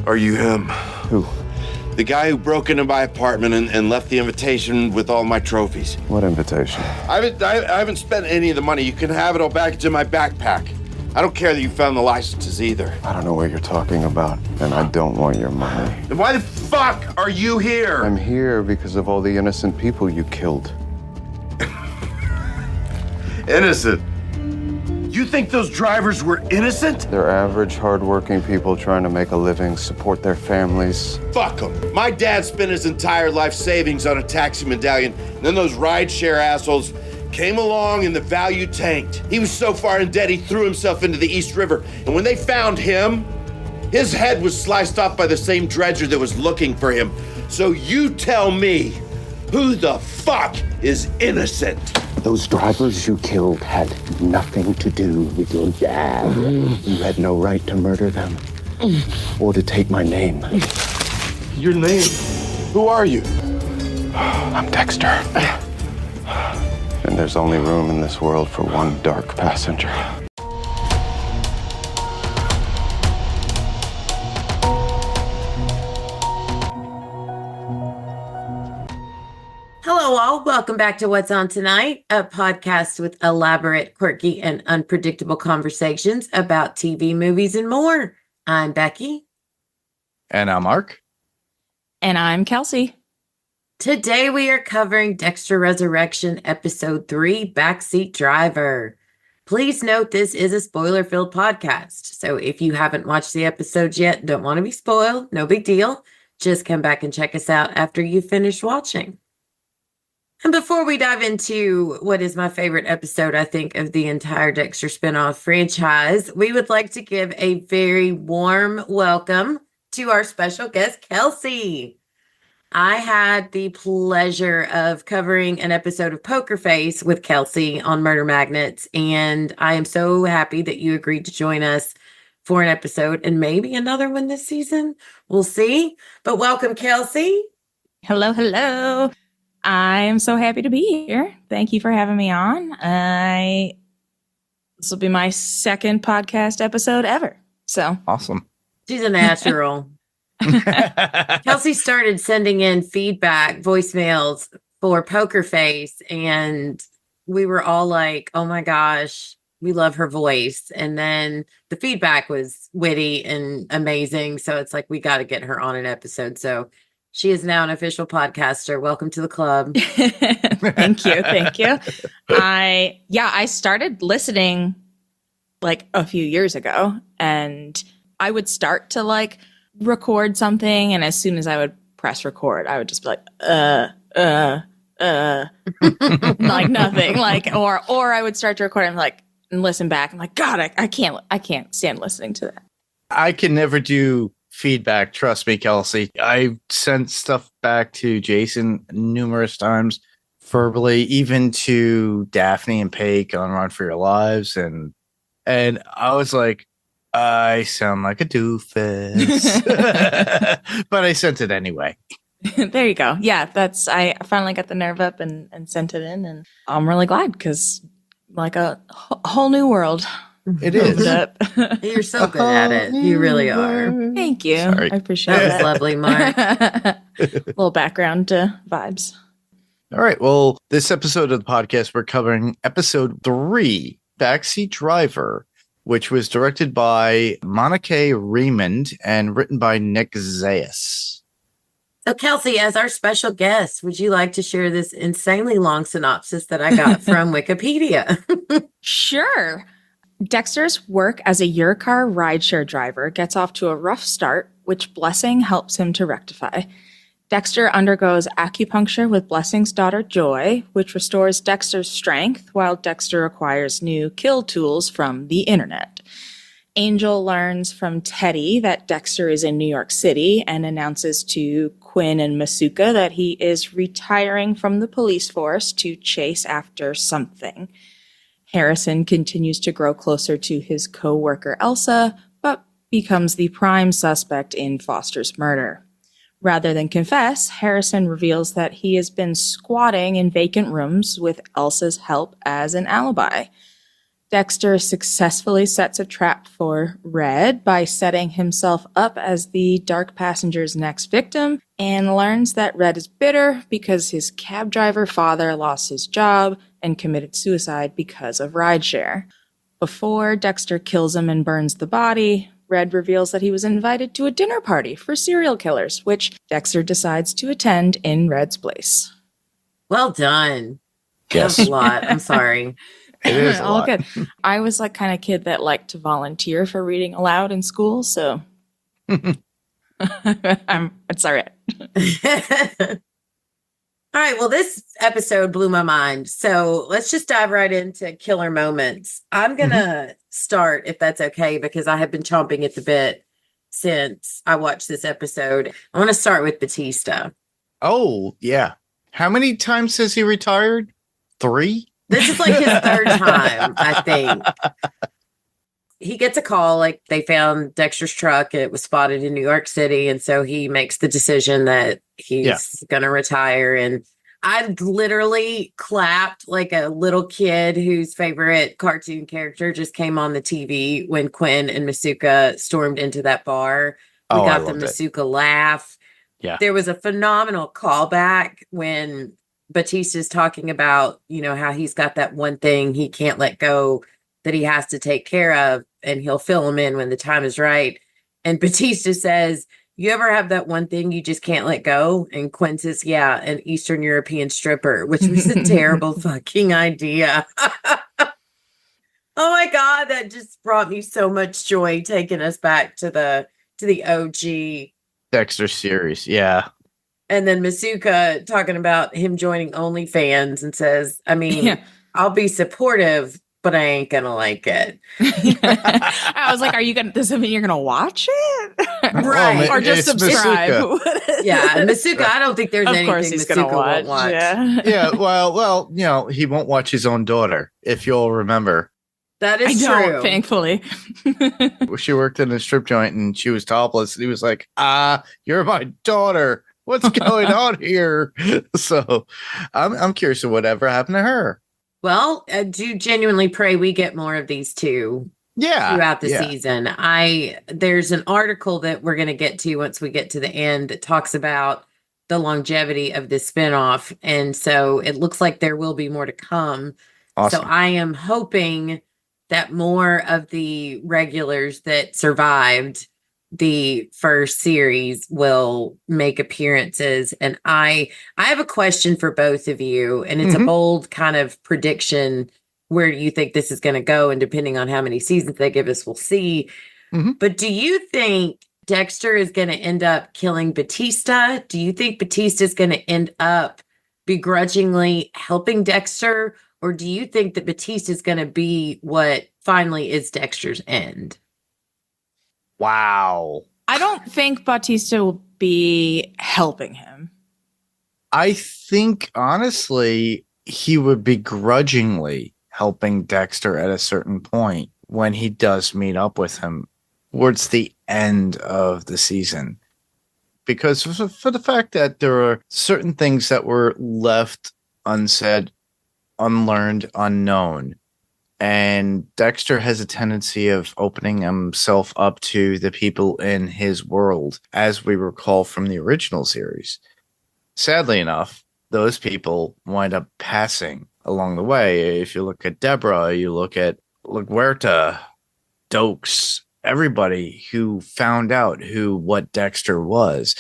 Are you him? Who? The guy who broke into my apartment and left the invitation with all my trophies. What invitation? I haven't spent any of the money. You can have it all back. It's in my backpack. I don't care that you found the licenses either. I don't know what you're talking about, and I don't want your money. Then why the fuck are you here? I'm here because of all the innocent people you killed. Innocent? You think those drivers were innocent? They're average, hardworking people trying to make a living, support their families. Fuck them. My dad spent his entire life savings on a taxi medallion, and then those rideshare assholes came along and the value tanked. He was so far in debt he threw himself into the East River, and when they found him, his head was sliced off by the same dredger that was looking for him. So you tell me, who the fuck is innocent? Those drivers you killed had nothing to do with your dad. You had no right to murder them or to take my name. Your name? Who are you? I'm Dexter. And there's only room in this world for one dark passenger. Hello, all. Welcome back to What's On Tonight, a podcast with elaborate, quirky, and unpredictable conversations about TV, movies, and more. I'm Becky. And I'm Mark. And I'm Kelsey. Today we are covering Dexter Resurrection, Episode 3, Backseat Driver. Please note this is a spoiler-filled podcast, so if you haven't watched the episodes yet, don't want to be spoiled, no big deal. Just come back and check us out after you finish watching. And before we dive into what is my favorite episode, I think, of the entire Dexter spinoff franchise, we would like to give a very warm welcome to our special guest, Kelsey. I had the pleasure of covering an episode of Poker Face with Kelsey on Murder Magnets, and I am so happy that you agreed to join us for an episode and maybe another one this season. We'll see. But welcome, Kelsey. Hello, hello. I am so happy to be here. Thank you for having me on. This will be my second podcast episode ever. So Awesome. She's a natural. Kelsey started sending in feedback, voicemails for Poker Face, and we were all like, oh my gosh, we love her voice. And then the feedback was witty and amazing. So it's like, we got to get her on an episode. So she is now an official podcaster. Welcome to the club. Thank you. Thank you. I started listening like a few years ago, and I would start to like record something. And as soon as I would press record, I would just be like, like nothing, like, or I would start to record and like, and listen back. I'm like, God, I can't stand listening to that. I can never do feedback. Trust me, Kelsey. I've sent stuff back to Jason numerous times, verbally, even to Daphne and Paige on Run for Your Lives. And I was like, I sound like a doofus. But I sent it anyway. There you go. Yeah, I finally got the nerve up and sent it in, and I'm really glad because like a whole new world. It is. You're so good at it. You really are. Thank you. Sorry. I appreciate That that. was lovely, Mark. Little background vibes. All right. Well, this episode of the podcast, we're covering episode 3, Backseat Driver, which was directed by Monica Raymond and written by Nick Zayas. So, Kelsey, as our special guest, would you like to share this insanely long synopsis that I got from Wikipedia? Sure. Dexter's work as a Eurocar rideshare driver gets off to a rough start, which Blessing helps him to rectify. Dexter undergoes acupuncture with Blessing's daughter Joy, which restores Dexter's strength, while Dexter acquires new kill tools from the internet. Angel learns from Teddy that Dexter is in New York City and announces to Quinn and Masuka that he is retiring from the police force to chase after something. Harrison continues to grow closer to his co-worker Elsa, but becomes the prime suspect in Foster's murder. Rather than confess, Harrison reveals that he has been squatting in vacant rooms with Elsa's help as an alibi. Dexter successfully sets a trap for Red by setting himself up as the dark passenger's next victim and learns that Red is bitter because his cab driver father lost his job and committed suicide because of rideshare. Before Dexter kills him and burns the body, Red reveals that he was invited to a dinner party for serial killers, which Dexter decides to attend in Red's place. Well done. Yes. That's a lot. I'm sorry. It is a All lot. good. I was like kind of kid that liked to volunteer for reading aloud in school, so it's all right. All right. Well, this episode blew my mind. So let's just dive right into killer moments. I'm going to start, if that's okay, because I have been chomping at the bit since I watched this episode. I want to start with Batista. Oh, yeah. How many times has he retired? 3? This is like his third time, I think. He gets a call, like they found Dexter's truck. It was spotted in New York City. And so he makes the decision that he's going to retire. And I literally clapped like a little kid whose favorite cartoon character just came on the TV when Quinn and Masuka stormed into that bar. We got the Masuka laugh. Yeah. There was a phenomenal callback when Batista's talking about, you know, how he's got that one thing he can't let go that he has to take care of, and he'll fill him in when the time is right. And Batista says, you ever have that one thing you just can't let go? And Quinn says, yeah, an Eastern European stripper, which was a terrible fucking idea. Oh my God, that just brought me so much joy, taking us back to the OG Dexter series, yeah. And then Masuka talking about him joining OnlyFans and says, I mean, I'll be supportive, but I ain't gonna like it. I was like, does that mean you're gonna watch it? Right. Or just subscribe? Yeah, Masuka, I don't think there's anything Masuka won't watch. Yeah, well, you know, he won't watch his own daughter, if you'll remember. That is true. true. Thankfully. She worked in a strip joint and she was topless. And he was like, you're my daughter. What's going on here? So I'm curious of whatever happened to her. Well, I do genuinely pray we get more of these two throughout the season. There's an article that we're going to get to once we get to the end that talks about the longevity of this spinoff. And so it looks like there will be more to come. Awesome. So I am hoping that more of the regulars that survived the first series will make appearances. And I have a question for both of you, and it's a bold kind of prediction. Where do you think this is going to go? And depending on how many seasons they give us, we'll see. But do you think Dexter is going to end up killing Batista? Do you think Batista is going to end up begrudgingly helping Dexter? Or do you think that Batista is going to be what finally is Dexter's end? Wow. I don't think Batista will be helping him. I think, honestly, he would begrudgingly helping Dexter at a certain point when he does meet up with him towards the end of the season. Because for the fact that there are certain things that were left unsaid, unlearned, unknown. And Dexter has a tendency of opening himself up to the people in his world, as we recall from the original series. Sadly enough, those people wind up passing along the way. If you look at Deborah, you look at LaGuerta, Dokes, everybody who found out what Dexter was.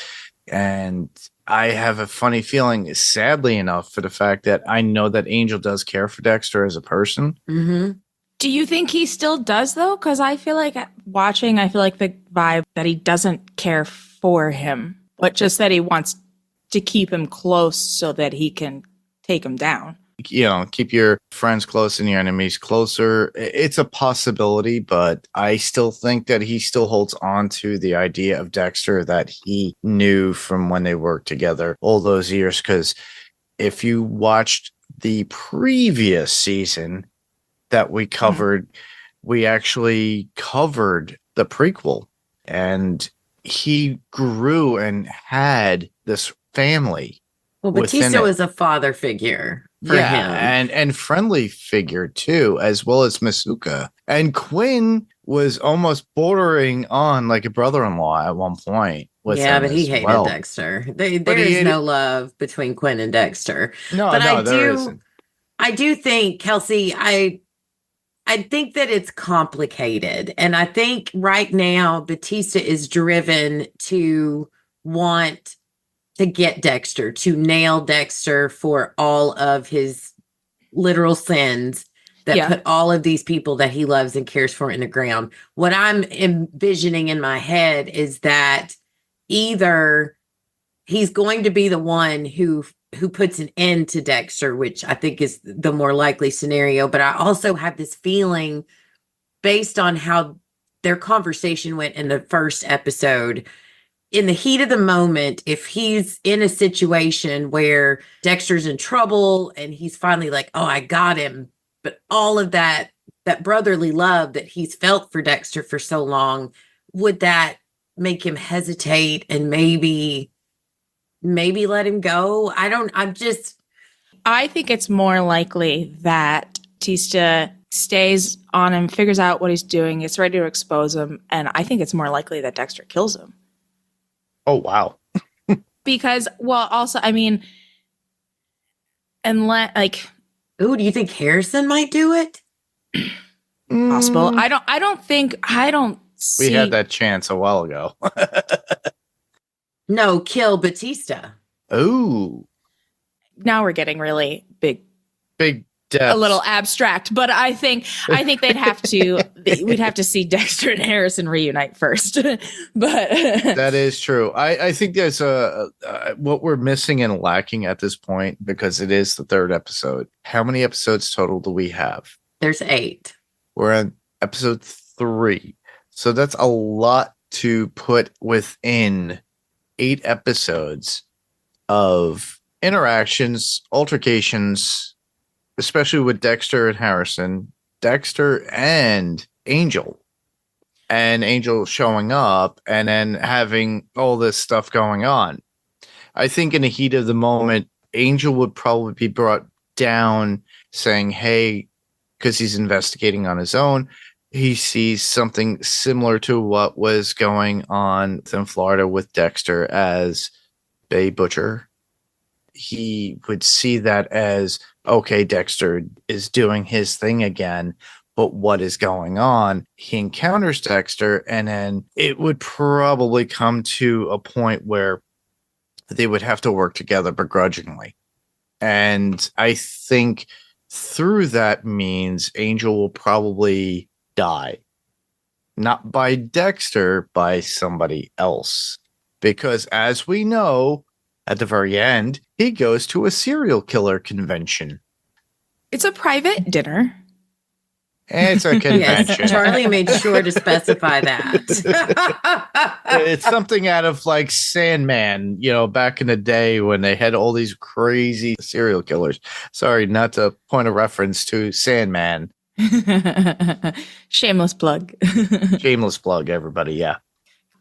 And I have a funny feeling, sadly enough, for the fact that I know that Angel does care for Dexter as a person. Do you think he still does, though? Because I feel like the vibe that he doesn't care for him, but just that he wants to keep him close so that he can take him down. You know, keep your friends close and your enemies closer. It's a possibility, but I still think that he still holds on to the idea of Dexter that he knew from when they worked together all those years. Because if you watched the previous season that we covered, we actually covered the prequel, and he grew and had this family. Well, Batista was a father figure. for him. and friendly figure too, as well as Masuka. And Quinn was almost bordering on like a brother-in-law at one point. With Yeah, him but he as hated well. Dexter. There is no love between Quinn and Dexter. No, but no, there isn't. I do think, Kelsey, I think that it's complicated. And I think right now Batista is driven to want to get Dexter, to nail Dexter for all of his literal sins that put all of these people that he loves and cares for in the ground. What I'm envisioning in my head is that either he's going to be the one who puts an end to Dexter, which I think is the more likely scenario. But I also have this feeling, based on how their conversation went in the first episode, in the heat of the moment, if he's in a situation where Dexter's in trouble and he's finally like, oh, I got him. But all of that brotherly love that he's felt for Dexter for so long, would that make him hesitate and maybe let him go? I think it's more likely that Batista stays on him, figures out what he's doing, gets ready to expose him, and I think it's more likely that Dexter kills him. Oh, wow. Because, well, also, I mean, ooh, do you think Harrison might do it? Possible. I don't see. We had that chance a while ago. No, kill Batista. Ooh. Now we're getting really big depths. A little abstract, but I think they'd have to. We'd have to see Dexter and Harrison reunite first. But that is true. I think there's what we're missing and lacking at this point, because it is the third episode. How many episodes total do we have? There's 8. We're on episode 3, so that's a lot to put within 8 episodes of interactions, altercations, especially with Dexter and Harrison, Dexter and Angel showing up and then having all this stuff going on. I think in the heat of the moment, Angel would probably be brought down saying, hey, because he's investigating on his own, he sees something similar to what was going on in Florida with Dexter as a butcher. He would see that as, okay, Dexter is doing his thing again, but what is going on? He encounters Dexter, and then it would probably come to a point where they would have to work together begrudgingly. And I think through that means Angel will probably die. Not by Dexter, by somebody else. Because as we know, at the very end, he goes to a serial killer convention. It's a private dinner. It's a convention. Yes, Charlie made sure to specify that. It's something out of like Sandman, back in the day when they had all these crazy serial killers. Sorry, not to point a reference to Sandman. Shameless plug. Shameless plug, everybody. Yeah.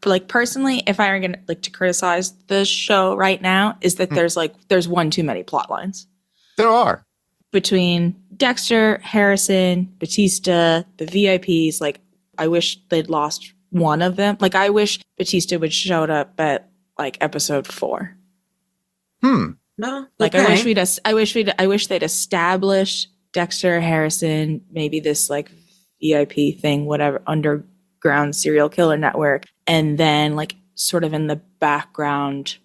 Like, personally, if I were gonna to criticize the show right now, is that there's one too many plot lines. There are. Between Dexter, Harrison, Batista, the VIPs, I wish they'd lost one of them. I wish Batista would showed up at episode 4. No, okay. I wish they'd established Dexter, Harrison, maybe this VIP thing, whatever, underground serial killer network, and then sort of in the background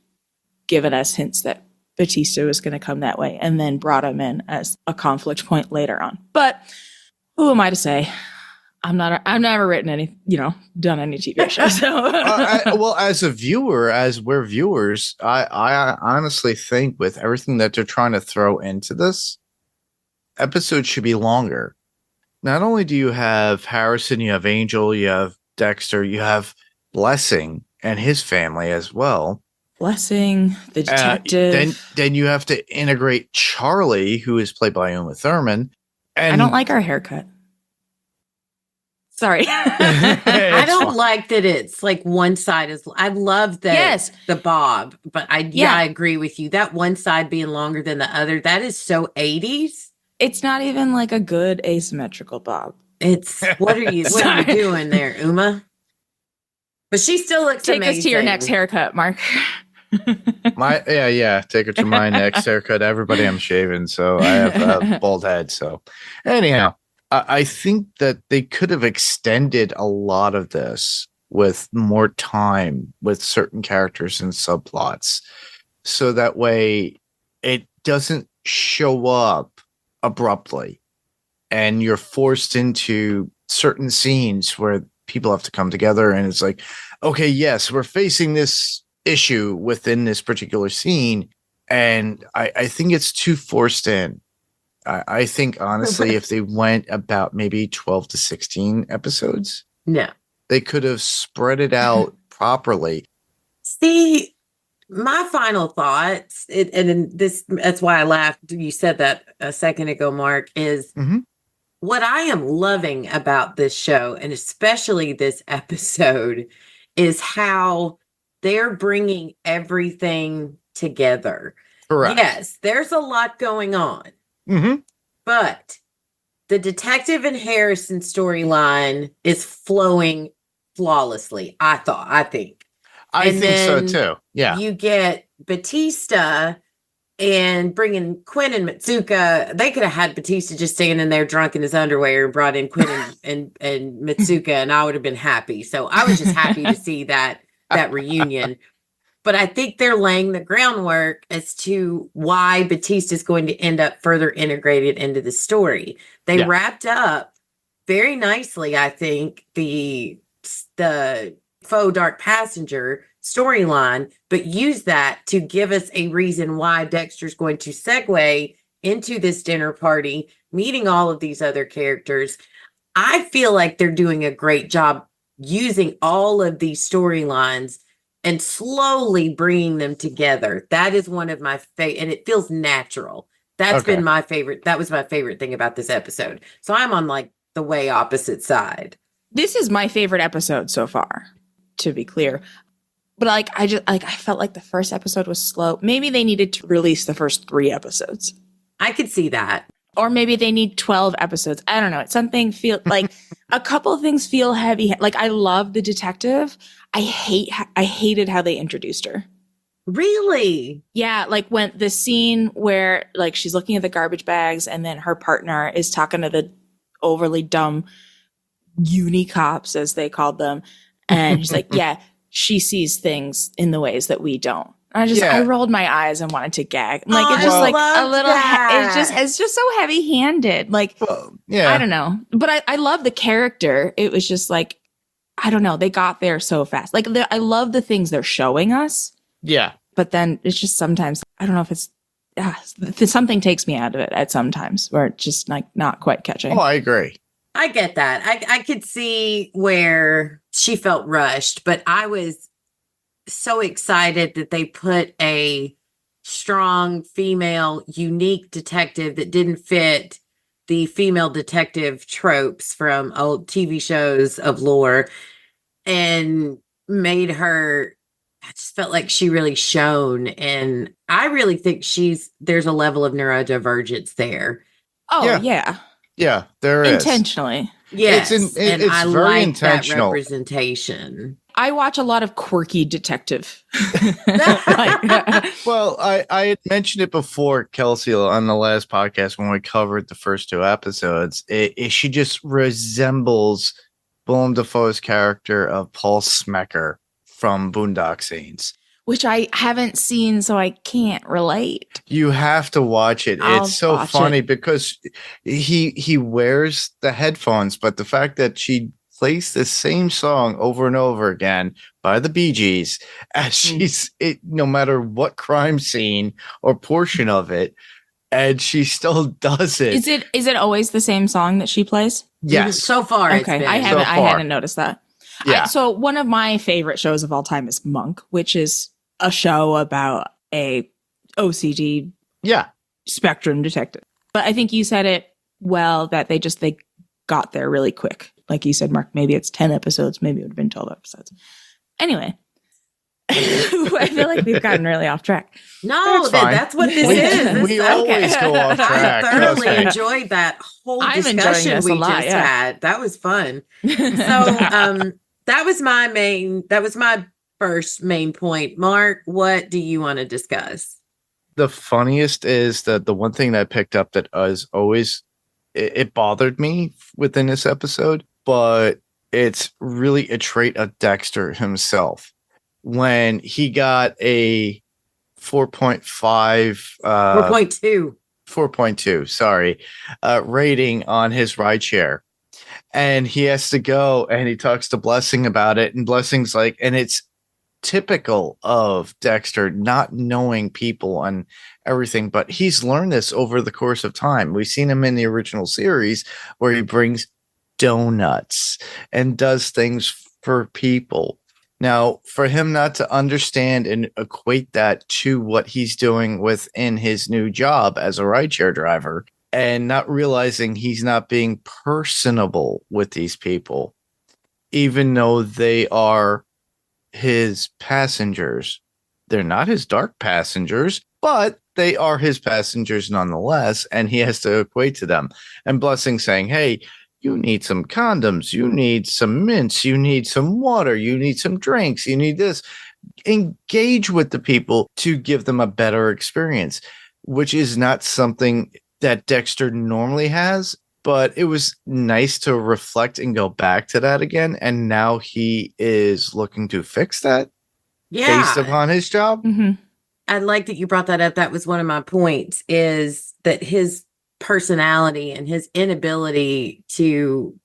given us hints that Batista was going to come that way, and then brought him in as a conflict point later on. But who am I to say? I've never written any, done any TV shows. So. Well, as we're viewers, I honestly think with everything that they're trying to throw into this, episode should be longer. Not only do you have Harrison, you have Angel, you have Dexter, you have Blessing and his family as well. Blessing, the detective. Then you have to integrate Charlie, who is played by Uma Thurman. And I don't like her haircut. Sorry. I don't like that it's like one side is. I love that the bob, but I agree with you. That one side being longer than the other, that is so 80s. It's not even like a good asymmetrical bob. It's what are you doing there, Uma? But she still looks Take amazing. us to your next haircut, Mark. Take her to my next haircut. Everybody, I'm shaving, so I have a bald head. So anyhow, I think that they could have extended a lot of this with more time with certain characters and subplots, so that way it doesn't show up abruptly and you're forced into certain scenes where people have to come together and it's like, okay, yes, we're facing this issue within this particular scene, and I think it's too forced in. I think honestly if they went about maybe 12 to 16 episodes, they could have spread it out properly. See, my final thoughts, that's why I laughed. You said that a second ago, Mark, is what I am loving about this show, and especially this episode, is how they're bringing everything together. Correct. Yes, there's a lot going on, but the Detective and Harrison storyline is flowing flawlessly. I think. I think so too. Yeah. You get Batista and bringing Quinn and Mitsuka. They could have had Batista just standing there drunk in his underwear and brought in Quinn and Mitsuka, and I would have been happy. So I was just happy to see that reunion. But I think they're laying the groundwork as to why Batista is going to end up further integrated into the story. They wrapped up very nicely, I think, the faux dark passenger storyline, but use that to give us a reason why Dexter's going to segue into this dinner party, meeting all of these other characters. I feel like they're doing a great job using all of these storylines and slowly bringing them together. That is one of my favorite, and it feels natural. That's been my favorite. That was my favorite thing about this episode. So I'm on like the way opposite side. This is my favorite episode so far, to be clear. But I felt like the first episode was slow. Maybe they needed to release the first 3 episodes. I could see that. Or maybe they need 12 episodes. I don't know. It's something feel like a couple of things feel heavy. Like I love the detective. I hated how they introduced her. Really? Yeah. Like when the scene where like she's looking at the garbage bags and then her partner is talking to the overly dumb uni cops, as they called them. And she's like, yeah, she sees things in the ways that we don't. I rolled my eyes and wanted to gag. Like it's just like a little. It's just so heavy handed. Like I don't know, but I love the character. It was just like I don't know. They got there so fast. Like I love the things they're showing us. Yeah, but then it's just sometimes I don't know if it's something takes me out of it at sometimes where it's just like not quite catching. Oh, I agree. I get that. I could see where she felt rushed, but I was so excited that they put a strong female unique detective that didn't fit the female detective tropes from old TV shows of lore and made her, I just felt like she really shone. And I really think there's a level of neurodivergence there. Oh yeah. Yeah, there is. Intentionally. Yes. It's and I very like intentional. that representation. I watch a lot of quirky detective. Well, I had mentioned it before, Kelsey, on the last podcast when we covered the first 2 episodes. She just resembles Willem Dafoe's character of Paul Smecker from Boondock Saints. Which I haven't seen, so I can't relate. You have to watch it. It's so funny because he wears the headphones, but the fact that she plays the same song over and over again by the Bee Gees as no matter what crime scene or portion of it, and she still does it. Is it always the same song that she plays? Yes. So far, okay. I hadn't noticed that. Yeah. So one of my favorite shows of all time is Monk, which is a show about a OCD spectrum detective. But I think you said it well that they got there really quick. like you said, Mark, maybe it's 10 episodes, maybe it would have been 12 episodes. Anyway, I feel like we've gotten really off track. No, That's fine. that's what this is. We always go off track. I thoroughly trust me. enjoyed that whole I'm enjoying discussion this we a lot, just yeah. had. That was fun. So that was my first main point. Mark, what do you want to discuss? The funniest is that the one thing that I picked up that was always, it bothered me within this episode, but it's really a trait of Dexter himself. When he got a 4.5 4.2. 4.2 rating on his rideshare, and he has to go and he talks to Blessing about it, and Blessing's like, and it's typical of Dexter not knowing people and everything, but he's learned this over the course of time. We've seen him in the original series where he brings donuts and does things for people. Now, for him not to understand and equate that to what he's doing within his new job as a rideshare driver, and not realizing he's not being personable with these people, even though they are his passengers. They're not his dark passengers, but they are his passengers nonetheless, and he has to equate to them. And Blessing saying, hey, you need some condoms, you need some mints, you need some water, you need some drinks, you need this. Engage with the people to give them a better experience, which is not something that Dexter normally has, but it was nice to reflect and go back to that again. And now he is looking to fix that based upon his job. Mm-hmm. I like that you brought that up. That was one of my points, is that his personality and his inability to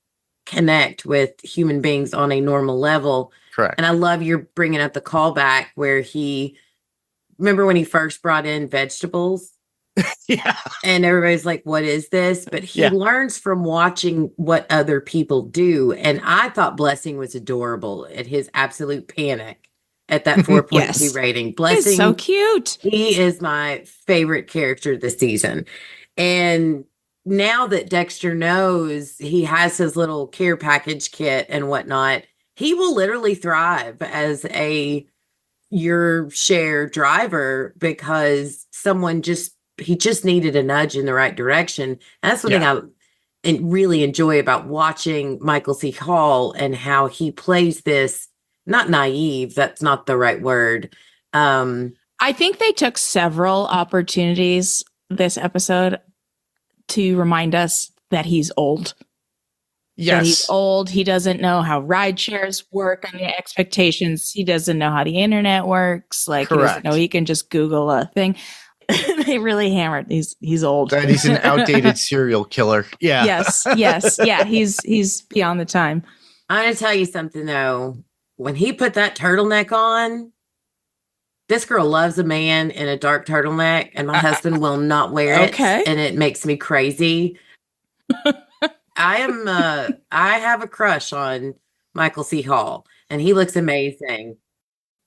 connect with human beings on a normal level. Correct. And I love you're bringing up the callback where remember when he first brought in vegetables? Yeah. And everybody's like, what is this? But he learns from watching what other people do. And I thought Blessing was adorable at his absolute panic at that 4.2 Yes. rating. Blessing, He's so cute. he is my favorite character this season. And now that Dexter knows he has his little care package kit and whatnot, he will literally thrive as your share driver because he just needed a nudge in the right direction. And that's one thing I really enjoy about watching Michael C. Hall and how he plays this, not naive, that's not the right word. I think they took several opportunities this episode to remind us that he's old. Yes. That he's old. He doesn't know how ride shares work and the expectations. He doesn't know how the internet works. Like, he doesn't know he can just Google a thing. They really hammered he's old. That he's an outdated serial killer. Yeah. Yes. Yeah. He's beyond the time. I'm going to tell you something though. When he put that turtleneck on, this girl loves a man in a dark turtleneck, and my husband will not wear it. Okay. And it makes me crazy. I have a crush on Michael C. Hall, and he looks amazing.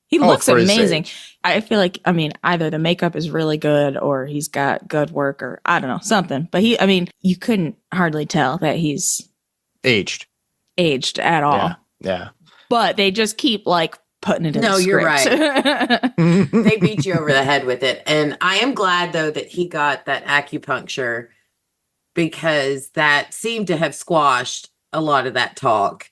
He looks for his amazing. age. I feel like, either the makeup is really good or he's got good work, or I don't know, something. But you couldn't hardly tell that he's aged at all. Yeah. But they just keep putting it in the script. You're right. They beat you over the head with it. And I am glad though that he got that acupuncture, because that seemed to have squashed a lot of that talk.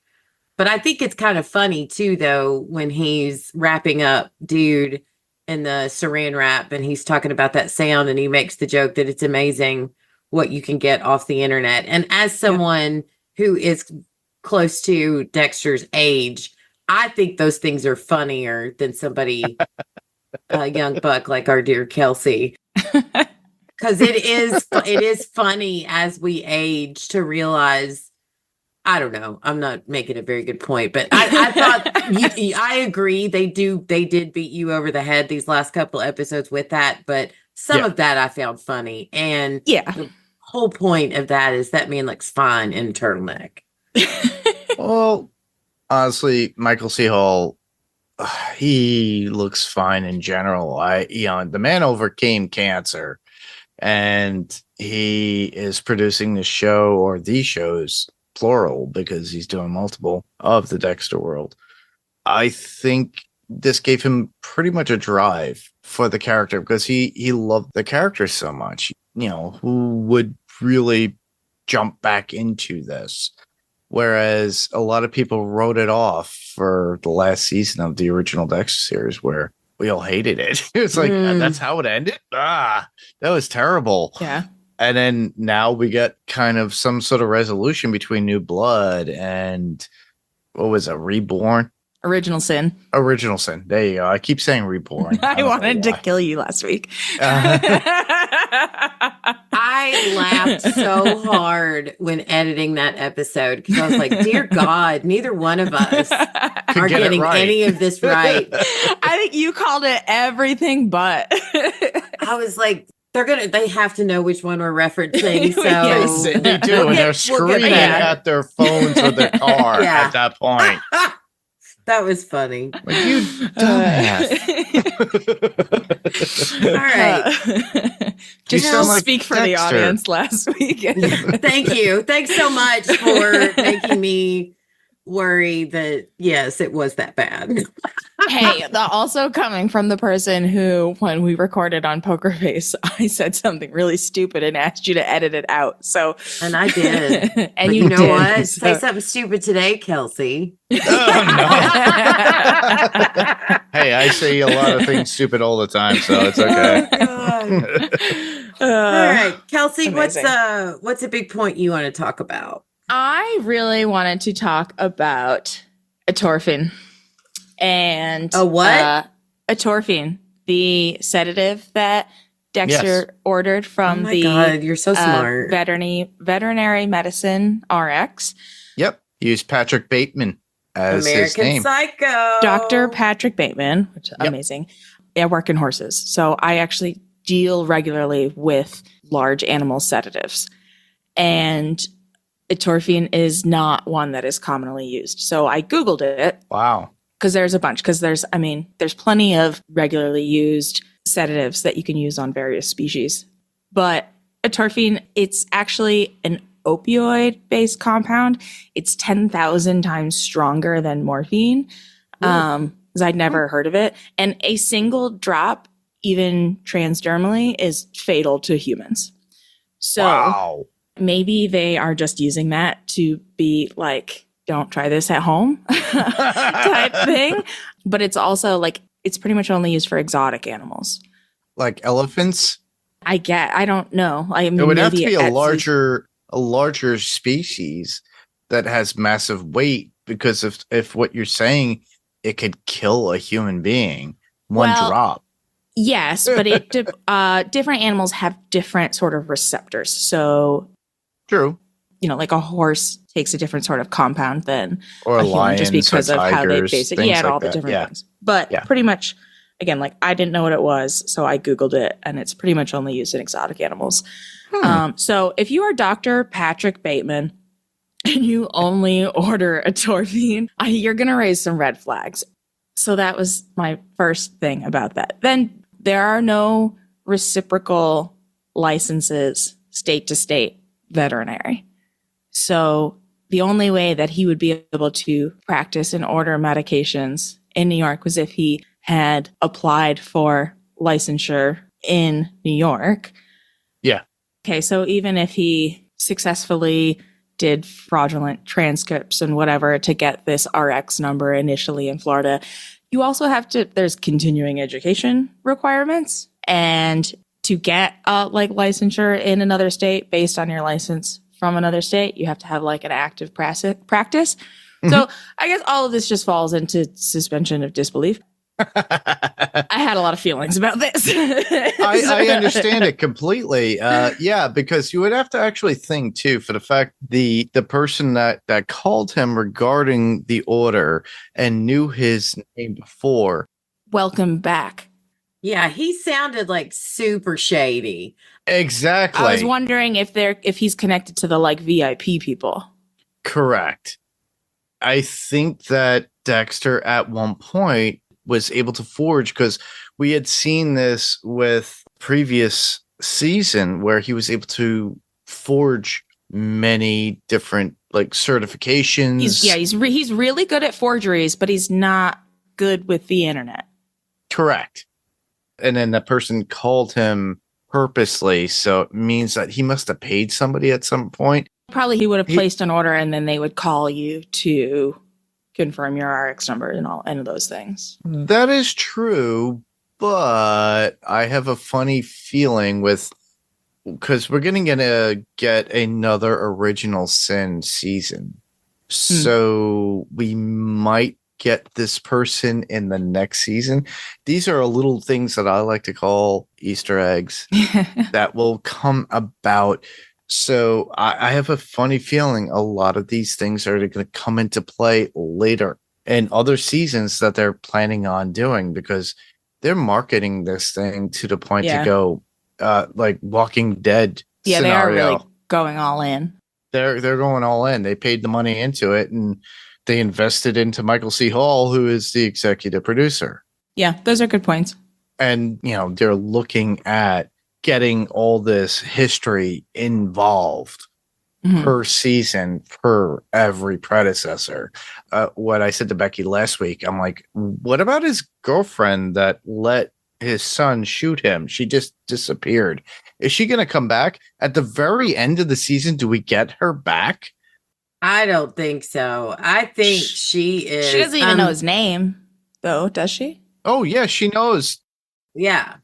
But I think it's kind of funny too, though, when he's wrapping up dude in the saran wrap and he's talking about that sound, and he makes the joke that it's amazing what you can get off the internet. And as someone who is close to Dexter's age, I think those things are funnier than somebody, a young buck like our dear Kelsey. Because it is funny as we age to realize, I don't know, I'm not making a very good point, but I thought, I agree, they did beat you over the head these last couple episodes with that, but some of that I found funny. And the whole point of that is that man looks fine in a turtleneck. Well, honestly, Michael C. Hall, he looks fine in general. The man overcame cancer, and he is producing the show or these shows plural because he's doing multiple of the Dexter world. I think this gave him pretty much a drive for the character because he loved the character so much. You know, who would really jump back into this? Whereas a lot of people wrote it off for the last season of the original Dexter series where we all hated it. It was like, that's how it ended? That was terrible. Yeah. And then now we get kind of some sort of resolution between New Blood and what was it, Reborn? Original Sin. Original Sin. There you go. I keep saying Reborn. I wanted to kill you last week. I laughed so hard when editing that episode because I was like, dear God, neither one of us are get it getting right. any of this right. I think you called it everything but. I was like, they have to know which one we're referencing. So Yes. They do, and they're screaming there. at their phones or their car Yeah. at that point. That was funny. Like, you dumbass. All right. Just sound to like speak for the Dexter. audience last week. Thank you. Thanks so much for making me worry that, yes, it was that bad. Hey, also coming from the person who, when we recorded on Poker Face, I said something really stupid and asked you to edit it out. So, And I did. and But you you know did. what? So- Say something stupid today, Kelsey. Oh, no. Hey, I say a lot of things stupid all the time, so it's okay. All right, Kelsey, amazing. what's a big point you want to talk about? I really wanted to talk about atorphine and A what? Atorphine, the sedative that Dexter ordered from Oh my the God, you're so smart. veterinary medicine RX. Yep. Use Patrick Bateman as his American name. Psycho. Dr. Patrick Bateman, which is amazing. I work in horses, so I actually deal regularly with large animal sedatives. And atorphine is not one that is commonly used. So I Googled it Wow. because there's a bunch, because there's plenty of regularly used sedatives that you can use on various species. But atorphine, it's actually an opioid-based compound. It's 10,000 times stronger than morphine. Because I'd never heard of it. And a single drop, even transdermally, is fatal to humans. So Wow. maybe they are just using that to be like, don't try this at home type thing. But it's also like, it's pretty much only used for exotic animals. Like elephants? I don't know. It would have to be a larger species that has massive weight, because if what you're saying, it could kill a human being, one drop. Yes, but different animals have different sort of receptors. So, True. like a horse takes a different sort of compound than Or a human lions, just because or of how they tigers, basically, things and like all the that. different Yeah. things. But Yeah. pretty much, again, like I didn't know what it was, so I Googled it, and it's pretty much only used in exotic animals. So if you are Dr. Patrick Bateman and you only order atorphine, you're going to raise some red flags. So that was my first thing about that. Then there are no reciprocal licenses state to state veterinary. So the only way that he would be able to practice and order medications in New York was if he had applied for licensure in New York. Yeah. Okay, so even if he successfully did fraudulent transcripts and whatever to get this RX number initially in Florida, you also have to, there's continuing education requirements. And to get like licensure in another state based on your license from another state, you have to have like an active practice. So I guess all of this just falls into suspension of disbelief. I had a lot of feelings about this. I understand it completely. Yeah, because you would have to actually think too, for the fact the person that called him regarding the order and knew his name before. Welcome back. Yeah, he sounded like super shady. Exactly. I was wondering if he's connected to the like VIP people. Correct. I think that Dexter at one point was able to forge, because we had seen this with previous season where he was able to forge many different like certifications. He's really good at forgeries, but he's not good with the internet. Correct. And then the person called him purposely, so it means that he must have paid somebody at some point. Probably he would have placed an order, and then they would call you to confirm your RX number and any of those things. That is true, but I have a funny feeling because we're going to get another Original Sin season. So we might get this person in the next season. These are little things that I like to call Easter eggs that will come about. So I have a funny feeling a lot of these things are going to come into play later in other seasons that they're planning on doing, because they're marketing this thing to the point to go like Walking Dead scenario. They are really going all in. They're going all in. They paid the money into it, and they invested into Michael C. Hall, who is the executive producer. Yeah, those are good points. And, they're looking at getting all this history involved per season, per every predecessor. What I said to Becky last week, I'm like, what about his girlfriend that let his son shoot him? She just disappeared. Is she going to come back? At the very end of the season, do we get her back? I don't think so. I think she is. She doesn't even know his name, though, does she? Oh, yeah, she knows. Yeah.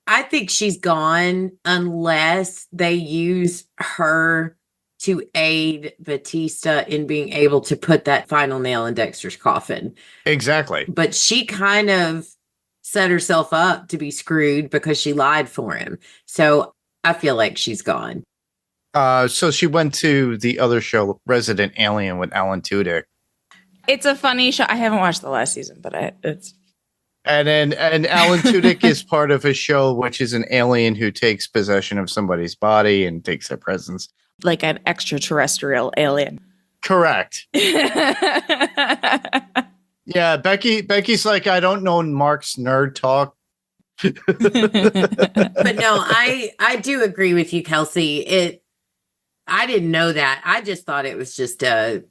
I think she's gone unless they use her to aid Batista in being able to put that final nail in Dexter's coffin. Exactly. But she kind of set herself up to be screwed because she lied for him. So I feel like she's gone. So she went to the other show, Resident Alien, with Alan Tudyk. It's a funny show. I haven't watched the last season, but it's. And Alan Tudyk is part of a show which is an alien who takes possession of somebody's body and takes their presence. Like an extraterrestrial alien. Correct. Yeah, Becky's like, I don't know Mark's nerd talk. But no, I do agree with you, Kelsey. I didn't know that. I just thought it was just a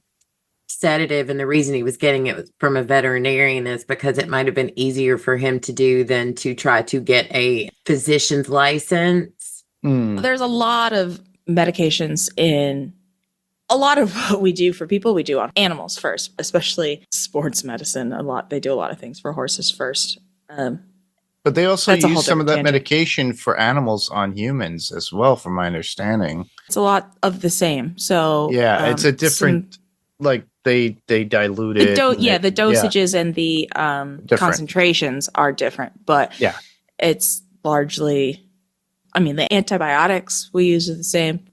sedative, and the reason he was getting it from a veterinarian is because it might have been easier for him to do than to try to get a physician's license. There's a lot of medications in a lot of what we do for people. We do on animals first, especially sports medicine. They do a lot of things for horses first. But they also use some of that tangent. Medication for animals on humans as well, from my understanding. It's a lot of the same. So yeah, it's a different, like they dilute it. The dosages and the concentrations are different, but it's largely, I mean, the antibiotics we use are the same.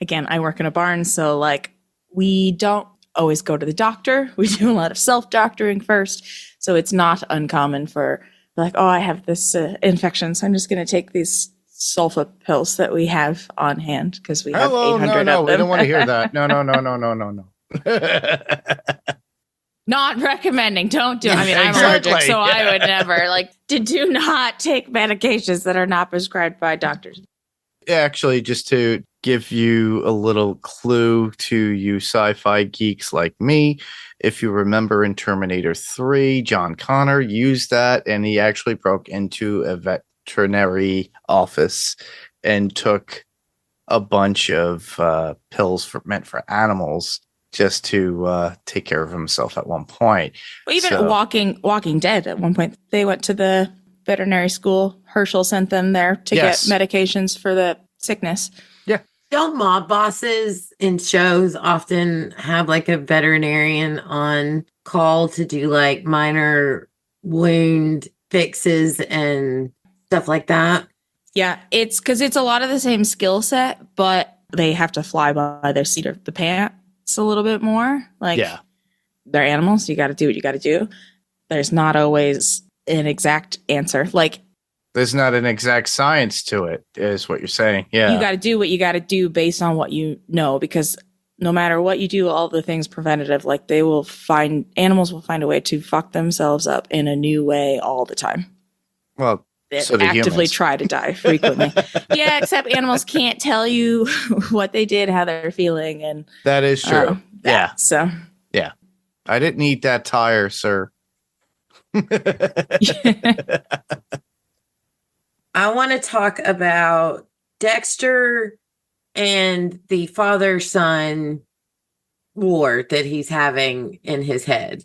Again, I work in a barn, so like we don't always go to the doctor. We do a lot of self-doctoring first. So it's not uncommon for like, oh, I have this infection, so I'm just going to take these sulfa pills that we have on hand because we have 800 of them. No, we don't want to hear that. No. Not recommending. Don't do it. I mean, I'm allergic, so I would never do not take medications that are not prescribed by doctors. Actually, just to give you a little clue to you sci-fi geeks like me, if you remember in Terminator 3, John Connor used that, and he actually broke into a veterinary office and took a bunch of pills meant for animals just to take care of himself at one point. Well, even Walking Dead, at one point, they went to the veterinary school. Herschel sent them there to get medications for the sickness. Yeah. Don't mob bosses in shows often have like a veterinarian on call to do like minor wound fixes and stuff like that? Yeah, it's because it's a lot of the same skill set, but they have to fly by their seat of the pants a little bit more. They're animals. You got to do what you got to do. There's not always an exact answer. There's not an exact science to it, is what you're saying. Yeah. You got to do what you got to do based on what you know, because no matter what you do, all the things preventative, animals will find a way to fuck themselves up in a new way all the time. Well, that So do actively humans. try to die frequently. Yeah, except animals can't tell you what they did, how they're feeling, and That is true. Yeah. So Yeah. I didn't eat that tire, sir. I want to talk about Dexter and the father-son war that he's having in his head.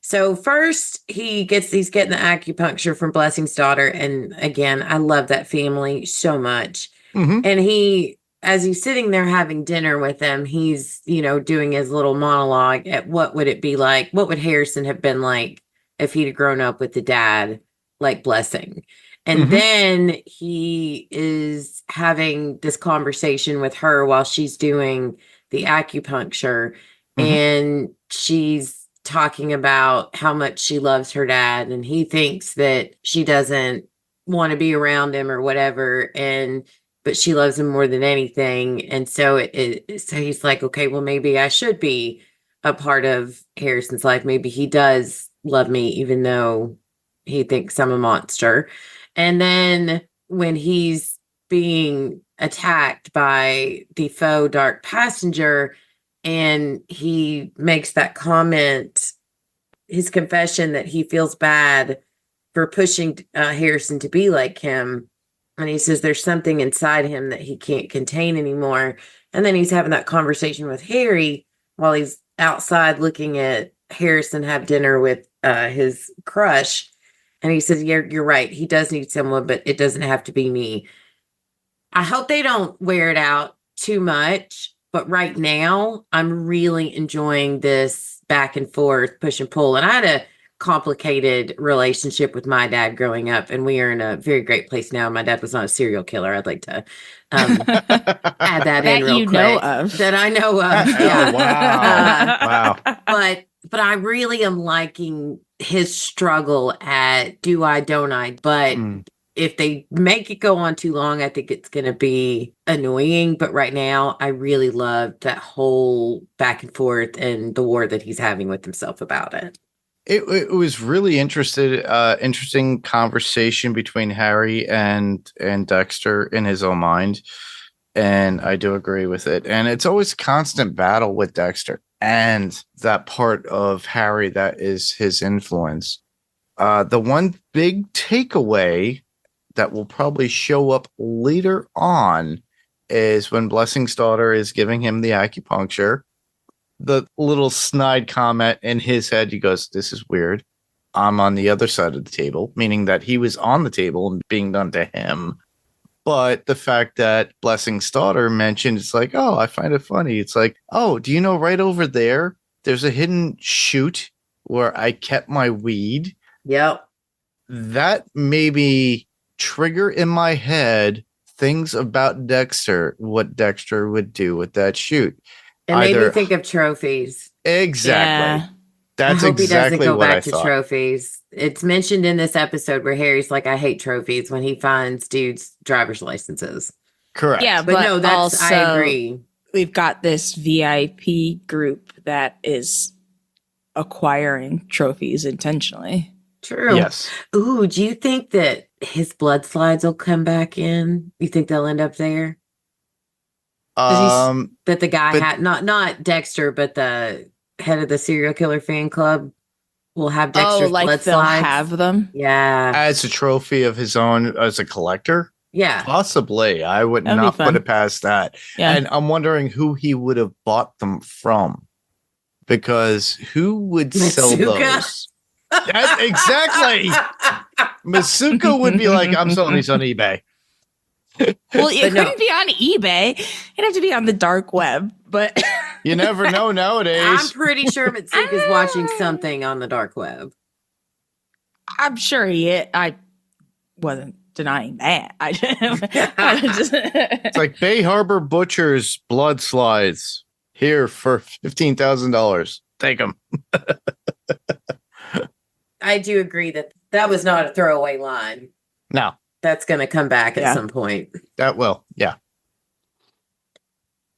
So first he's getting the acupuncture from Blessing's daughter. And again, I love that family so much. Mhm. And as he's sitting there having dinner with them, he's, doing his little monologue at what would it be like? What would Harrison have been like if he'd grown up with the dad like Blessing? And Mhm. then he is having this conversation with her while she's doing the acupuncture. Mhm. And she's talking about how much she loves her dad. And he thinks that she doesn't want to be around him or whatever. But she loves him more than anything. And so so he's like, okay, well, maybe I should be a part of Harrison's life. Maybe he does love me, even though he thinks I'm a monster. And then when he's being attacked by the faux dark passenger, and he makes that comment, his confession that he feels bad for pushing Harrison to be like him. And he says there's something inside him that he can't contain anymore. And then he's having that conversation with Harry while he's outside looking at Harrison have dinner with his crush. And he says, yeah, you're right. He does need someone, but it doesn't have to be me. I hope they don't wear it out too much. But right now, I'm really enjoying this back and forth, push and pull. And I had a complicated relationship with my dad growing up, and we are in a very great place now. My dad was not a serial killer. I'd like to add that in real quick. That I know of. Yeah. Oh, wow. Wow. But I really am liking his struggle at do I, don't I? But if they make it go on too long, I think it's going to be annoying. But right now, I really love that whole back and forth and the war that he's having with himself about it. It was really interesting conversation between Harry and Dexter in his own mind. And I do agree with it. And it's always a constant battle with Dexter and that part of Harry that is his influence. The one big takeaway that will probably show up later on is when Blessing's daughter is giving him the acupuncture. The little snide comment in his head, he goes, this is weird. I'm on the other side of the table, meaning that he was on the table and being done to him. But the fact that Blessing's daughter mentioned, it's like, oh, I find it funny. It's like, oh, do you know right over there, there's a hidden chute where I kept my weed. Yep. That maybe trigger in my head things about Dexter, what Dexter would do with that chute. It made me think of trophies. Exactly. Yeah. That's I hope exactly he doesn't go what back I to thought. trophies. It's mentioned in this episode where Harry's like, I hate trophies when he finds dudes' driver's licenses. Correct. Yeah, but no, that's also, I agree. We've got this VIP group that is acquiring trophies intentionally. True. Yes. Ooh, do you think that his blood slides will come back in? You think they'll end up there? That the guy had not Dexter, but the head of the serial killer fan club will have Dexter's blood they'll slides. have them. Yeah, as a trophy of his own as a collector. Yeah, possibly. I would That'd not be put fun. it past that. Yeah. And I'm wondering who he would have bought them from, because who would sell Masuka? those? Exactly. Masuka would be like, I'm selling these on eBay. Well, it But no. couldn't be on eBay. It'd have to be on the dark web. But You never know I'm nowadays. pretty sure Mitsuka's watching something on the dark web. I'm sure I wasn't denying that. It's like Bay Harbor Butcher's blood slides here for $15,000. Take them. I do agree that was not a throwaway line. No, That's going to come back at Yeah. some point. that will. Yeah.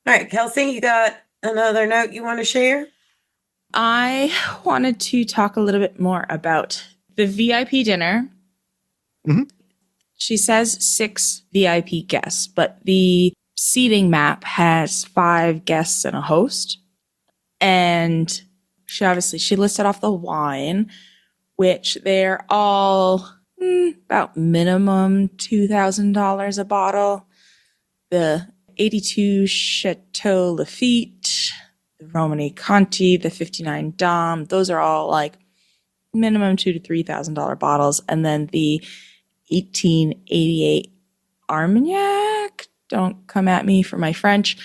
All right, Kelsey, you got another note you want to share? I wanted to talk a little bit more about the VIP dinner. Mhm. She says 6 VIP guests, but the seating map has 5 guests and a host. And she listed off the wine, which they're all about minimum $2,000 a bottle. The 82 Chateau Lafite, the Romani Conti, the 59 Dom, those are all like minimum $2,000 to $3,000 bottles. And then the 1888 Armagnac, don't come at me for my French,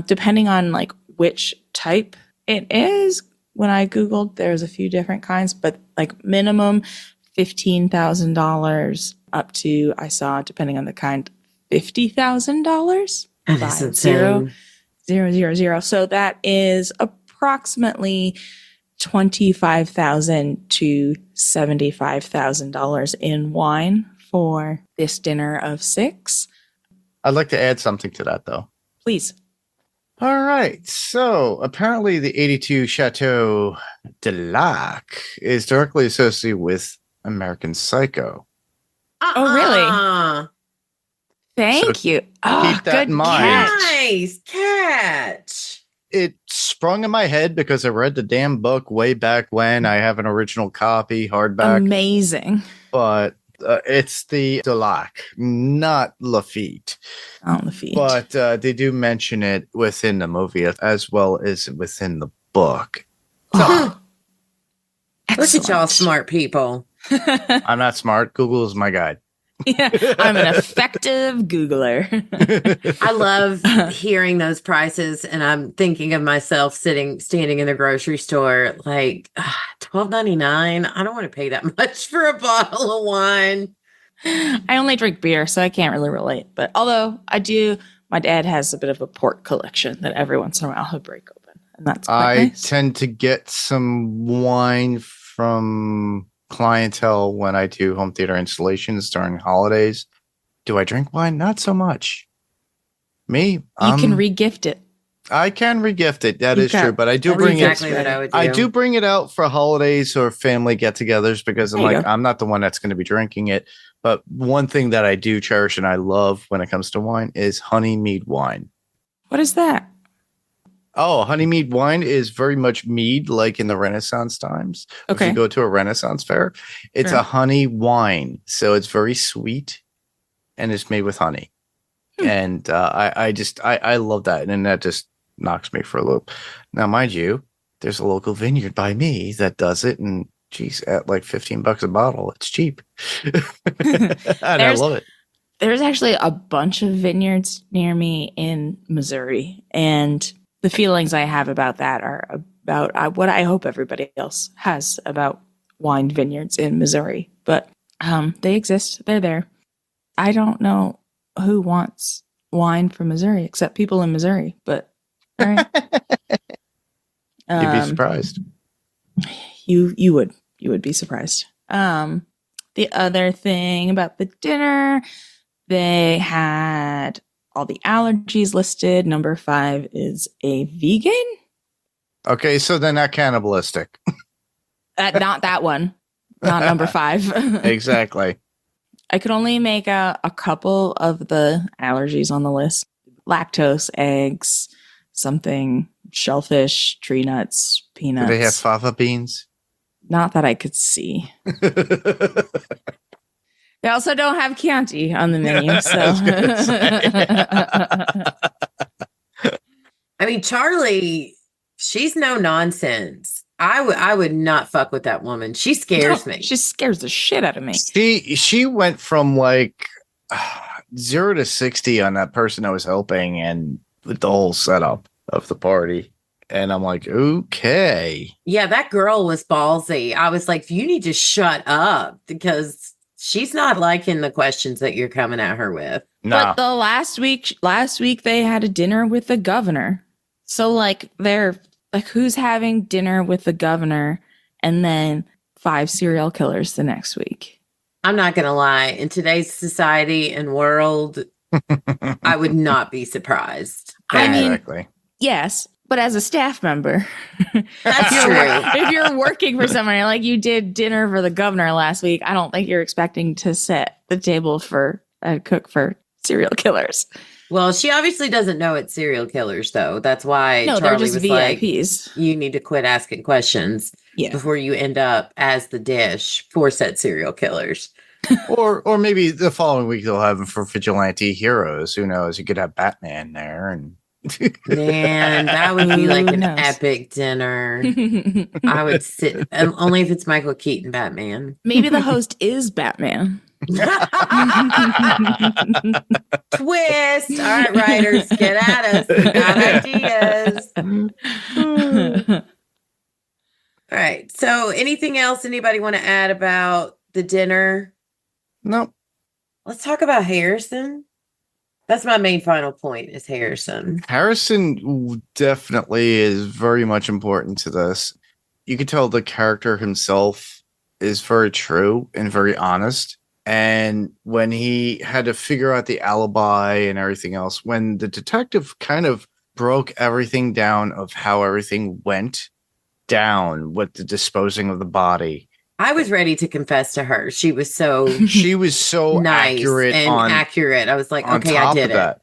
depending on like which type it is. When I Googled, there's a few different kinds, but like minimum $15,000 up to, I saw, depending on the kind, $50,000. That is insane. 000. So that is approximately $25,000 to $75,000 in wine for this dinner of 6. I'd like to add something to that, though. Please. All right. So apparently the 82 Chateau de Lac is directly associated with American Psycho. Oh, really? Thank you. Oh, keep that in mind. Catch. Nice catch. It sprung in my head because I read the damn book way back when. I have an original copy, hardback. Amazing. But it's the Delac, not Lafitte. Oh, Lafitte. But they do mention it within the movie as well as within the book. Look at y'all smart people. I'm not smart. Google is my guide. Yeah, I'm an effective Googler. I love hearing those prices, and I'm thinking of myself standing in the grocery store, like $12.99. I don't want to pay that much for a bottle of wine. I only drink beer, so I can't really relate. But although I do, my dad has a bit of a port collection that every once in a while he'll break open, and that's quite nice. Tend to get some wine from clientele when I do home theater installations during holidays. Do I drink wine? Not so much. Me, you can regift it. I can regift it. That is true, but I do bring exactly what I would do. I do bring it out for holidays or family get-togethers because I'm not the one that's going to be drinking it. But one thing that I do cherish and I love when it comes to wine is honey mead wine. What is that? Oh, honey mead wine is very much mead, like in the Renaissance times. Okay. If you go to a Renaissance fair, it's a honey wine. So it's very sweet and it's made with honey. And I love that. And that just knocks me for a loop. Now, mind you, there's a local vineyard by me that does it. And geez, at like $15 a bottle, it's cheap. And I love it. There's actually a bunch of vineyards near me in Missouri. And the feelings I have about that are about what I hope everybody else has about wine vineyards in Missouri. But they exist. They're there. I don't know who wants wine from Missouri except people in Missouri. But all right. You'd be surprised. You would be surprised. The other thing about the dinner, they had all the allergies listed. Number 5 is a vegan. Okay, so they're not cannibalistic. Not that one. Not number 5. Exactly. I could only make out a couple of the allergies on the list. Lactose, eggs, something, shellfish, tree nuts, peanuts. Do they have fava beans? Not that I could see. They also don't have Chianti on the menu. So, I mean, Charlie, she's no nonsense. I would not fuck with that woman. She scares me. She scares the shit out of me. She went from like 0 to 60 on that person I was helping, and with the whole setup of the party. And I'm like, okay. Yeah, that girl was ballsy. I was like, you need to shut up because she's not liking the questions that you're coming at her with. No. But the last week they had a dinner with the governor. So like they're like, who's having dinner with the governor and then 5 serial killers the next week? I'm not going to lie. In today's society and world, I would not be surprised. I mean, exactly. Yes, But as a staff member, That's true. if you're working for somebody, like you did dinner for the governor last week, I don't think you're expecting to set the table for a cook for serial killers. Well, she obviously doesn't know it's serial killers, though. That's why No, Charlie they're just was like, VIPs. you need to quit asking questions Yeah. before you end up as the dish for said serial killers. Or maybe the following week they'll have him for vigilante heroes. Who knows? You could have Batman there, and Man, that would be like Who an knows? epic dinner. I would sit, only if it's Michael Keaton Batman. Maybe the host is Batman. Twist. All right, writers, get at us. We got ideas. All right. So, anything else anybody want to add about the dinner? no. Let's talk about Harrison. That's my main final point is Harrison. Harrison definitely is very much important to this. You can tell the character himself is very true and very honest. And when he had to figure out the alibi and everything else, when the detective kind of broke everything down of how everything went down with the disposing of the body, I was ready to confess to her. She was so she was so nice accurate and on accurate. I was like, on okay, top I did of it. that.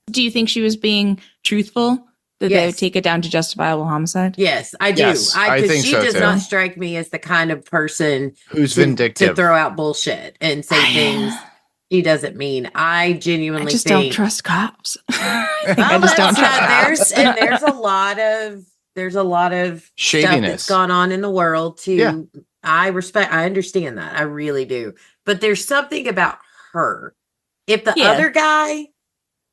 Do you think she was being truthful? Did they Yes. take it down to justifiable homicide? Yes, I do. Yes, I 'Cause think she so, does too. not strike me as the kind of person Who's to vindictive? throw out bullshit and say things he doesn't mean. I genuinely I just think don't trust cops. I Well, just don't that's trust not- cops. there's a lot of stuff Shadiness. that's gone on in the world too. Yeah. I understand that. I really do. But there's something about her. If the Yeah. other guy,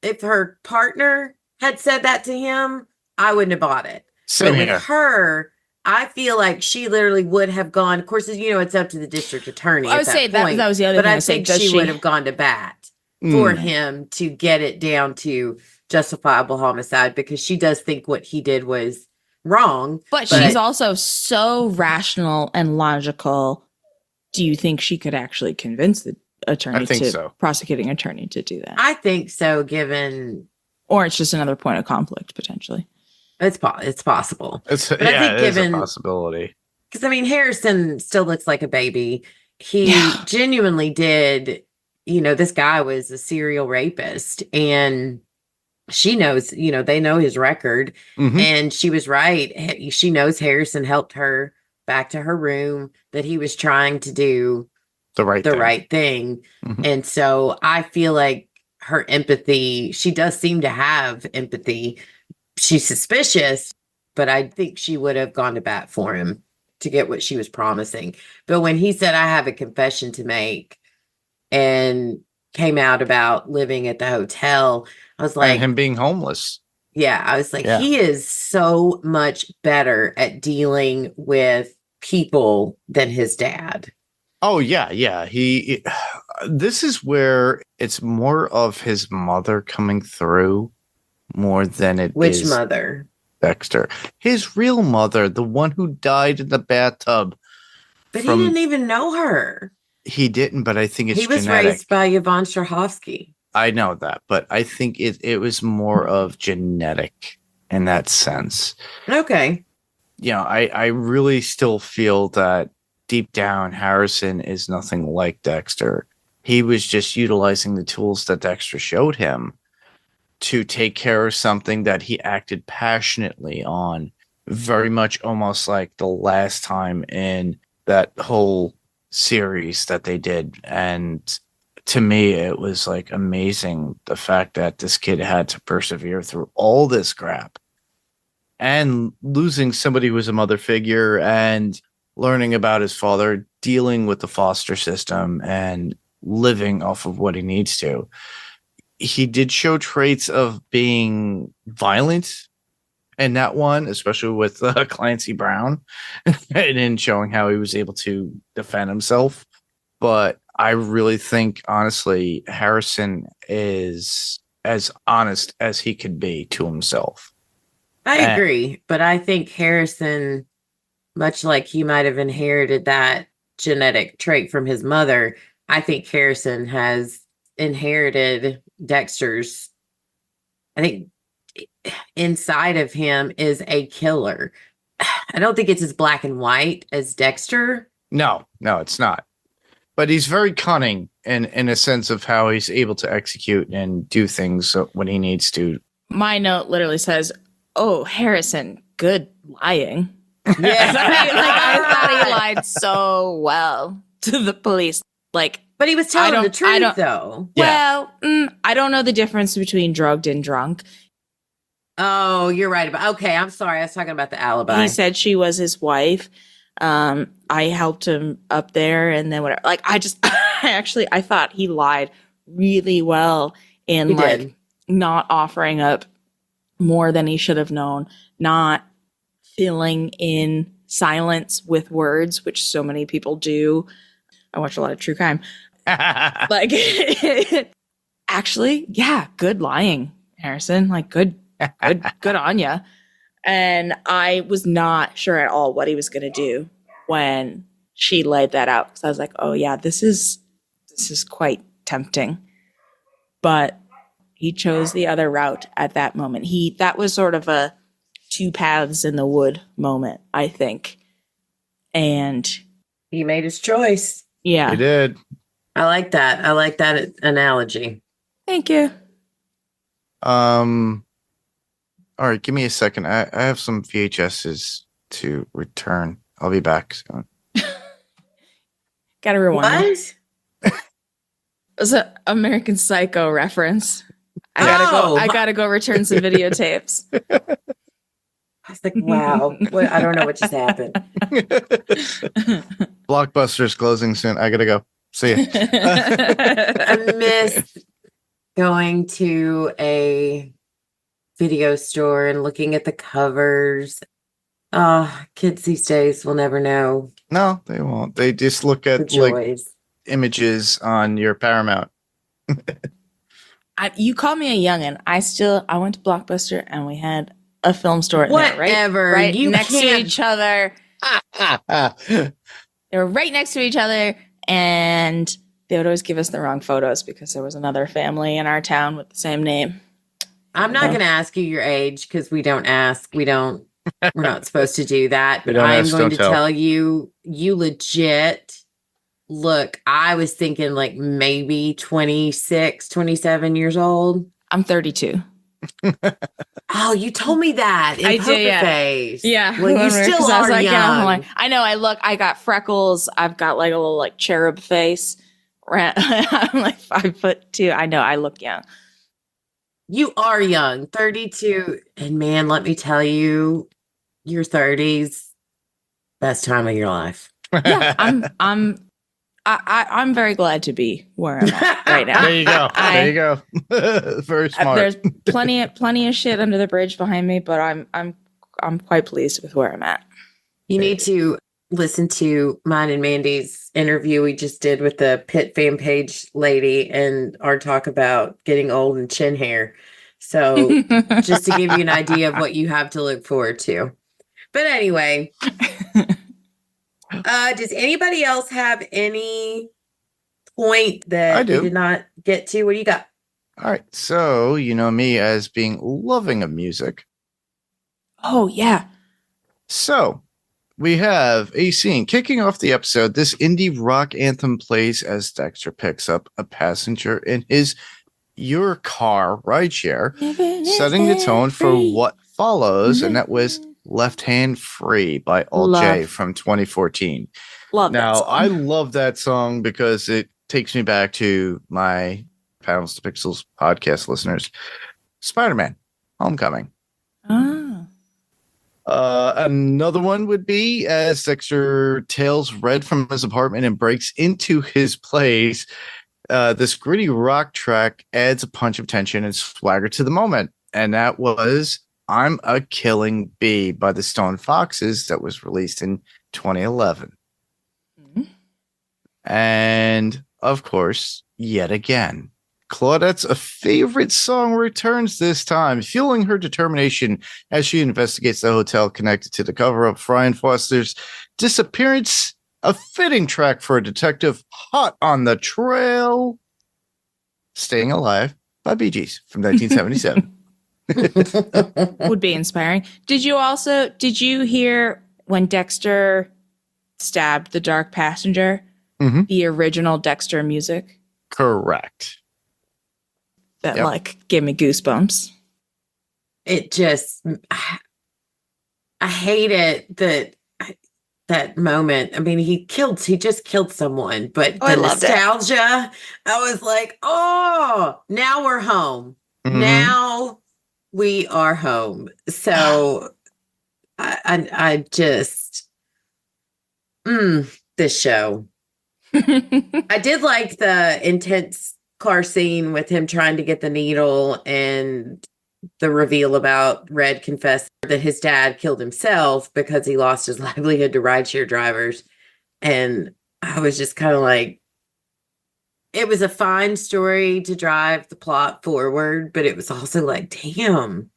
if her partner had said that to him, I wouldn't have bought it. Same But here. with her, I feel like she literally would have gone. Of course, it's up to the district attorney. I at would say point, that was the other but thing I I say. think Does she she would have gone to bat for Mm. him to get it down to justifiable homicide because she does think what he did was wrong. But she's also so rational and logical. Do you think she could actually convince the attorney I think to so. prosecuting attorney to do that? I think so, given Or it's just another point of conflict potentially. it's possible. It's, But I yeah, think it is a given- possibility. Because I mean, Harrison still looks like a baby. He Yeah. genuinely did. This guy was a serial rapist, and she knows. They know his record, Mhm. and she was right. She knows Harrison helped her back to her room. That he was trying to do The right the thing. right thing, Mhm. and so I feel like her empathy. She does seem to have empathy. She's suspicious, but I think she would have gone to bat for him to get what she was promising. But when he said, I have a confession to make, and came out about living at the hotel, I was like, and him being homeless. yeah, I was like, Yeah. he is so much better at dealing with people than his dad. Oh yeah, yeah. This is where it's more of his mother coming through more than it Which is mother? Dexter. His real mother, the one who died in the bathtub. But From- he didn't even know her. He didn't, but I think it's He was genetic. raised by Yvonne Strahovski. I know that, but I think it was more of genetic in that sense. Okay. I really still feel that deep down, Harrison is nothing like Dexter. He was just utilizing the tools that Dexter showed him to take care of something that he acted passionately on, very much almost like the last time in that whole series that they did. And to me, it was like amazing the fact that this kid had to persevere through all this crap and losing somebody who was a mother figure and learning about his father, dealing with the foster system and living off of what he needs to. He did show traits of being violent in that one, especially with Clancy Brown, and in showing how he was able to defend himself. But I really think, honestly, Harrison is as honest as he could be to himself. I agree. But I think Harrison, much like he might have inherited that genetic trait from his mother, I think Harrison has inherited Dexter's. I think inside of him is a killer. I don't think it's as black and white as Dexter. No, it's not. But he's very cunning in a sense of how he's able to execute and do things when he needs to. My note literally says, "Oh, Harrison, good lying." Yeah. I thought he lied so well to the police. Like, but he was telling the truth, though. Well, I don't know the difference between drugged and drunk. Oh, you're right. Okay, I'm sorry. I was talking about the alibi. He said she was his wife. I helped him up there, and then whatever. Like, I thought he lied really well in not offering up more than he should have known, not filling in silence with words, which so many people do. I watch a lot of true crime. Like, actually, yeah, good lying, Harrison. Like, good on ya. And I was not sure at all what he was going to do when she laid that out. Because I was like, oh yeah, this is quite tempting. But he chose the other route at that moment. That was sort of a two paths in the wood moment, I think. And he made his choice. Yeah. He did. I like that. I like that analogy. Thank you. All right, give me a second. I have some VHSs to return. I'll be back soon. Gotta rewind. What? It was an American Psycho reference. I gotta go return some videotapes. I was like, wow. I don't know what just happened. Blockbuster's closing soon. I gotta go. See ya. I miss going to a video store and looking at the covers. Kids these days will never know. No, they won't. They just look at like images on your Paramount. You call me a youngin'. I went to Blockbuster and we had a film store in there, Whatever. right You next to can't- each other. They were right next to each other, and they would always give us the wrong photos because there was another family in our town with the same name. I'm not going to ask you your age because we don't ask. We're not supposed to do that. But I am going to tell you, you legit look. I was thinking like maybe 26, 27 years old. I'm 32. Oh, you told me that in poker face. Yeah. Well, you still are young. Yeah, I know. I got freckles. I've got like a little like cherub face. I'm like 5'2". I know. I look young. You are young, 32. And man, let me tell you, your 30s, best time of your life. Yeah, I'm very glad to be where I'm at right now. There you go. Very smart. There's plenty of shit under the bridge behind me, but I'm quite pleased with where I'm at. You need to listen to mine and Mandy's interview we just did with the Pit fan page lady and our talk about getting old and chin hair. So just to give you an idea of what you have to look forward to. But anyway, does anybody else have any point that you did not get to? What do you got? All right. So, you know me as being loving of music. Oh, yeah. So, we have a scene kicking off the episode. This indie rock anthem plays as Dexter picks up a passenger in your car rideshare, setting the tone for what follows, and that was Left Hand Free by All J from 2014. Love now, that song. I love that song because it takes me back to my Panels to Pixels podcast listeners. Spider-Man, Homecoming. Another one would be as Dexter tails Red from his apartment and breaks into his place. This gritty rock track adds a punch of tension and swagger to the moment. And that was I'm a Killing Bee by the Stone Foxes that was released in 2011. Mm-hmm. And of course, yet again, Claudette's a favorite song returns this time, fueling her determination as she investigates the hotel connected to the cover-up for Ryan Foster's disappearance. A fitting track for a detective hot on the trail. Staying Alive by Bee Gees from 1977. Would be inspiring. Did you hear when Dexter stabbed the dark passenger? Mhm. The original Dexter music Correct. that Yep. like gave me goosebumps. It just, I hate it that moment. I mean, he just killed someone, but Oh, I the loved it. nostalgia, I was like, oh, now we're home. Mhm. Now we are home. So I just, this show. I did like the intense car scene with him trying to get the needle and the reveal about Red confessed that his dad killed himself because he lost his livelihood to rideshare drivers. And I was just kind of like, it was a fine story to drive the plot forward, but it was also like, damn,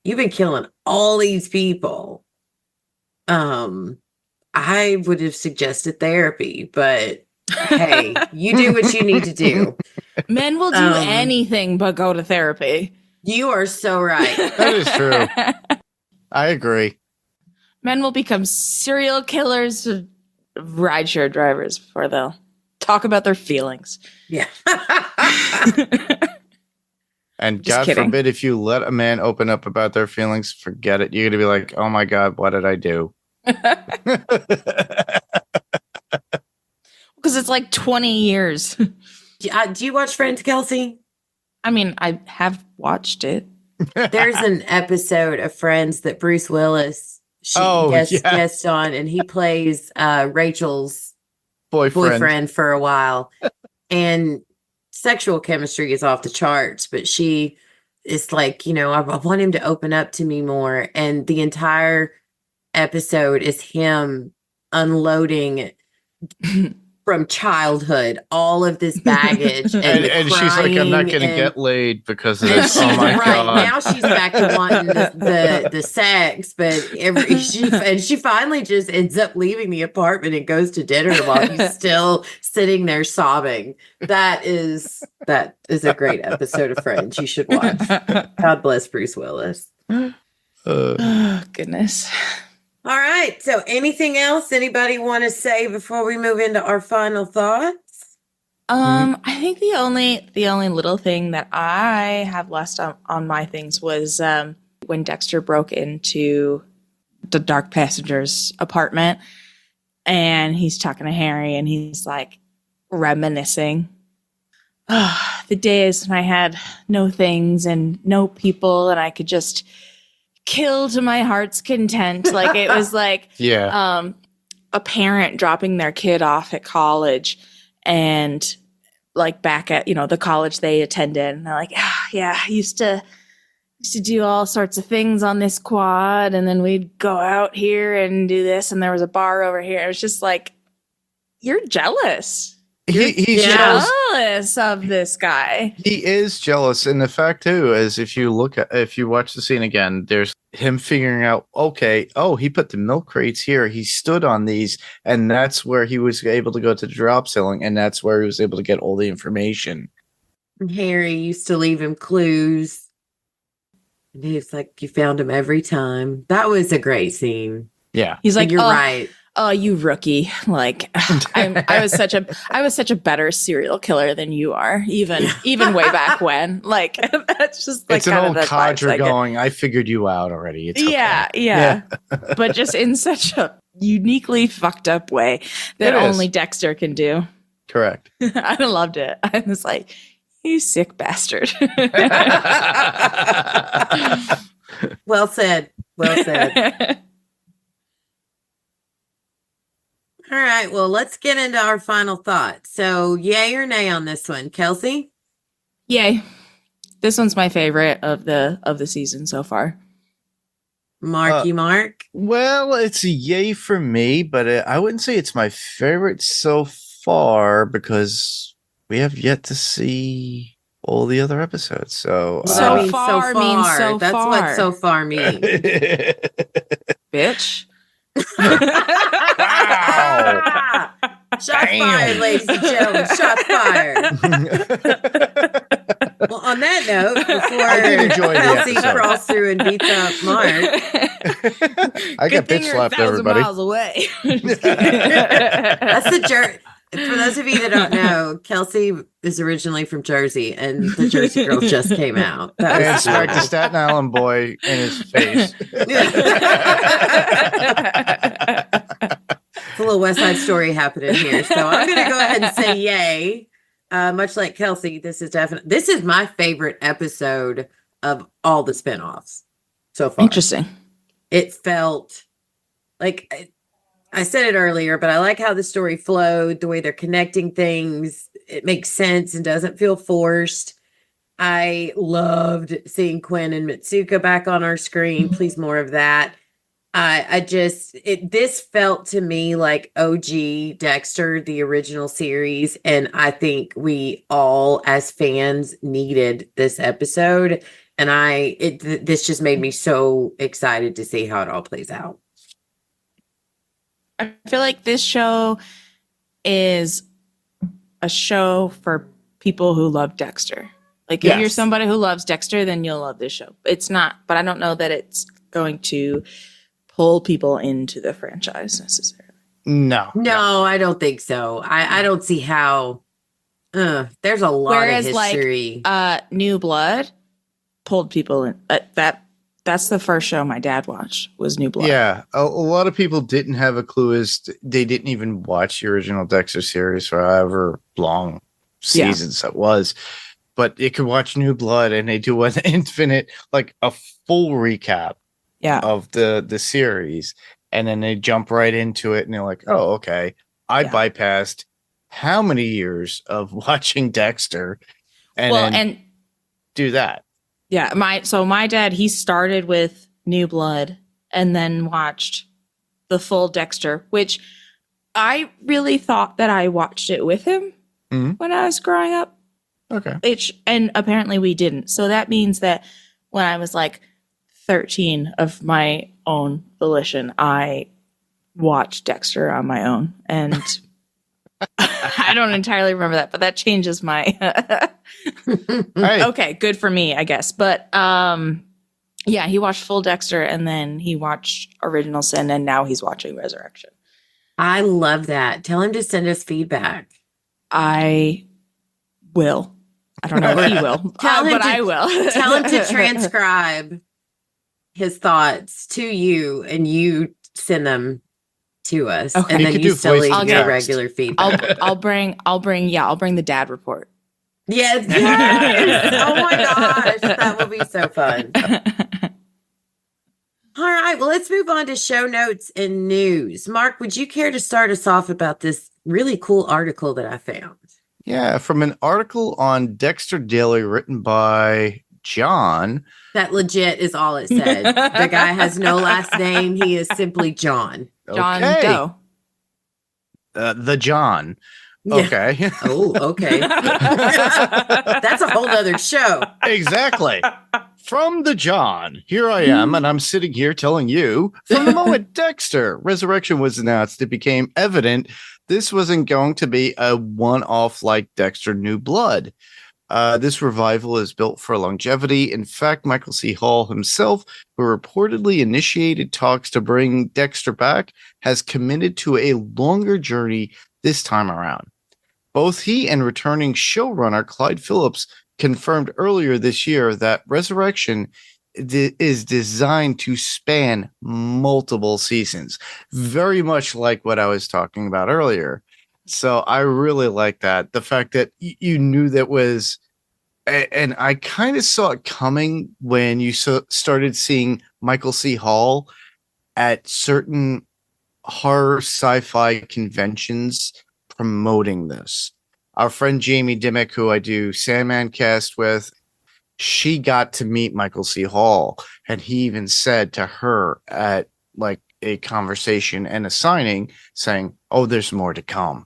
you've been killing all these people. I would have suggested therapy, but hey, you do what you need to do. Men will do anything but go to therapy. You are so right. That is true. I agree. Men will become serial killers of rideshare drivers before they'll talk about their feelings. Yeah. And Just God kidding. forbid if you let a man open up about their feelings, forget it. You're going to be like, oh my God, what did I do? Because it's like 20 years. Do you watch Friends, Kelsey? I mean, I have watched it. There's an episode of Friends that Bruce Willis guest on, and he plays Rachel's boyfriend for a while. And sexual chemistry is off the charts, but she is like, I want him to open up to me more. And the entire episode is him unloading from childhood all of this baggage and she's like, I'm not gonna get laid because of this. Oh my God. Now she's back to wanting the sex, but she finally just ends up leaving the apartment and goes to dinner while he's still sitting there sobbing. That is a great episode of Friends. You should watch. God bless Bruce Willis. Oh, goodness. All right. So anything else anybody want to say before we move into our final thoughts? I think the only little thing that I have left on my things was when Dexter broke into the dark passenger's apartment and he's talking to Harry and he's like reminiscing. The days when I had no things and no people and I could just kill to my heart's content. Like it was like a parent dropping their kid off at college and like back at the college they attended and they're like, I used to do all sorts of things on this quad and then we'd go out here and do this and there was a bar over here. It was just like, you're jealous. He's jealous of this guy. He is jealous, and the fact too is if you watch the scene again, there's him figuring out, he put the milk crates here, he stood on these, and that's where he was able to go to the drop ceiling, and that's where he was able to get all the information. Harry used to leave him clues, and he's like, you found him every time. That was a great scene. Yeah, he's like, you're right. Oh, you rookie! Like I was such a better serial killer than you are, even way back when. Like that's just like it's an old codger going. I figured you out already. It's okay. Yeah. But just in such a uniquely fucked up way that only Dexter can do. Correct. I loved it. I was like, you sick bastard. Well said. Well said. All right, well, let's get into our final thoughts. So, yay or nay on this one, Kelsey? Yay! This one's my favorite of the season so far. Mark. Well, it's a yay for me, but I wouldn't say it's my favorite so far because we have yet to see all the other episodes. So so far means so That's far. what so far means. Bitch. Wow. Shots fired, ladies and gentlemen. Shots fired. Well, on that that note, I did before enjoy the Kelsey episode. crawls through and beats up Mark, I got bitch slapped, everybody. miles away. that's the jerk. For those of you that don't know, Kelsey is originally from Jersey, and the Jersey Girl just came out. That And was smacked a adorable. Staten Island boy in his face. It's a little West Side Story happening here, so I'm going to go ahead and say yay. Much like Kelsey, this is my favorite episode of all the spinoffs so far. Interesting. It felt like I said it earlier, but I like how the story flowed, the way they're connecting things. It makes sense and doesn't feel forced. I loved seeing Quinn and Mitsuka back on our screen. Please, more of that. This felt to me like OG Dexter, the original series. And I think we all as fans needed this episode. And this just made me so excited to see how it all plays out. I feel like this show is a show for people who love Dexter. Like, if you're somebody who loves Dexter, then you'll love this show. It's not, but I don't know that it's going to pull people into the franchise necessarily. No, I don't think so. I don't see how. There's a lot of history. New Blood pulled people in. That's the first show my dad watched was New Blood. Yeah, a lot of people didn't have a clue they didn't even watch the original Dexter series for however long seasons it was. But they could watch New Blood, and they do an infinite, like a full recap of the series, and then they jump right into it, and they're like, "Oh, okay, I bypassed how many years of watching Dexter, and do that." Yeah, my dad, he started with New Blood and then watched the full Dexter, which I really thought that I watched it with him when I was growing up. Okay. And apparently we didn't. So that means that when I was like 13 of my own volition, I watched Dexter on my own. And I don't entirely remember that, but that changes my Hey. Okay, good for me, I guess. But yeah, he watched full Dexter and then he watched Original Sin and now he's watching Resurrection. I love that. Tell him to send us feedback. I will. I don't know if he will, I will. Tell him to transcribe his thoughts to you and you send them to us. Okay. And then you still leave I'll your get regular feedback. I'll bring the dad report. Yes. Oh my gosh. That will be so fun. All right. Well, let's move on to show notes and news. Mark, would you care to start us off about this really cool article that I found? Yeah, from an article on Dexter Daily written by John. That legit is all it said. The guy has no last name. He is simply John. John Doe. The John. Yeah. Okay. Oh, okay. That's a whole nother show. Exactly. From the John, here I am, and I'm sitting here telling you, from the moment Dexter Resurrection was announced, it became evident this wasn't going to be a one-off like Dexter New Blood. This revival is built for longevity. In fact, Michael C. Hall himself, who reportedly initiated talks to bring Dexter back, has committed to a longer journey this time around. Both he and returning showrunner Clyde Phillips confirmed earlier this year that Resurrection is designed to span multiple seasons, very much like what I was talking about earlier. So I really like that. The fact that you knew that was, and I kind of saw it coming when you started seeing Michael C. Hall at certain horror sci-fi conventions promoting this. Our friend Jamie Dimmick, who I do Sandman Cast with, she got to meet Michael C. Hall, and he even said to her at like a conversation and a signing saying, "Oh, there's more to come."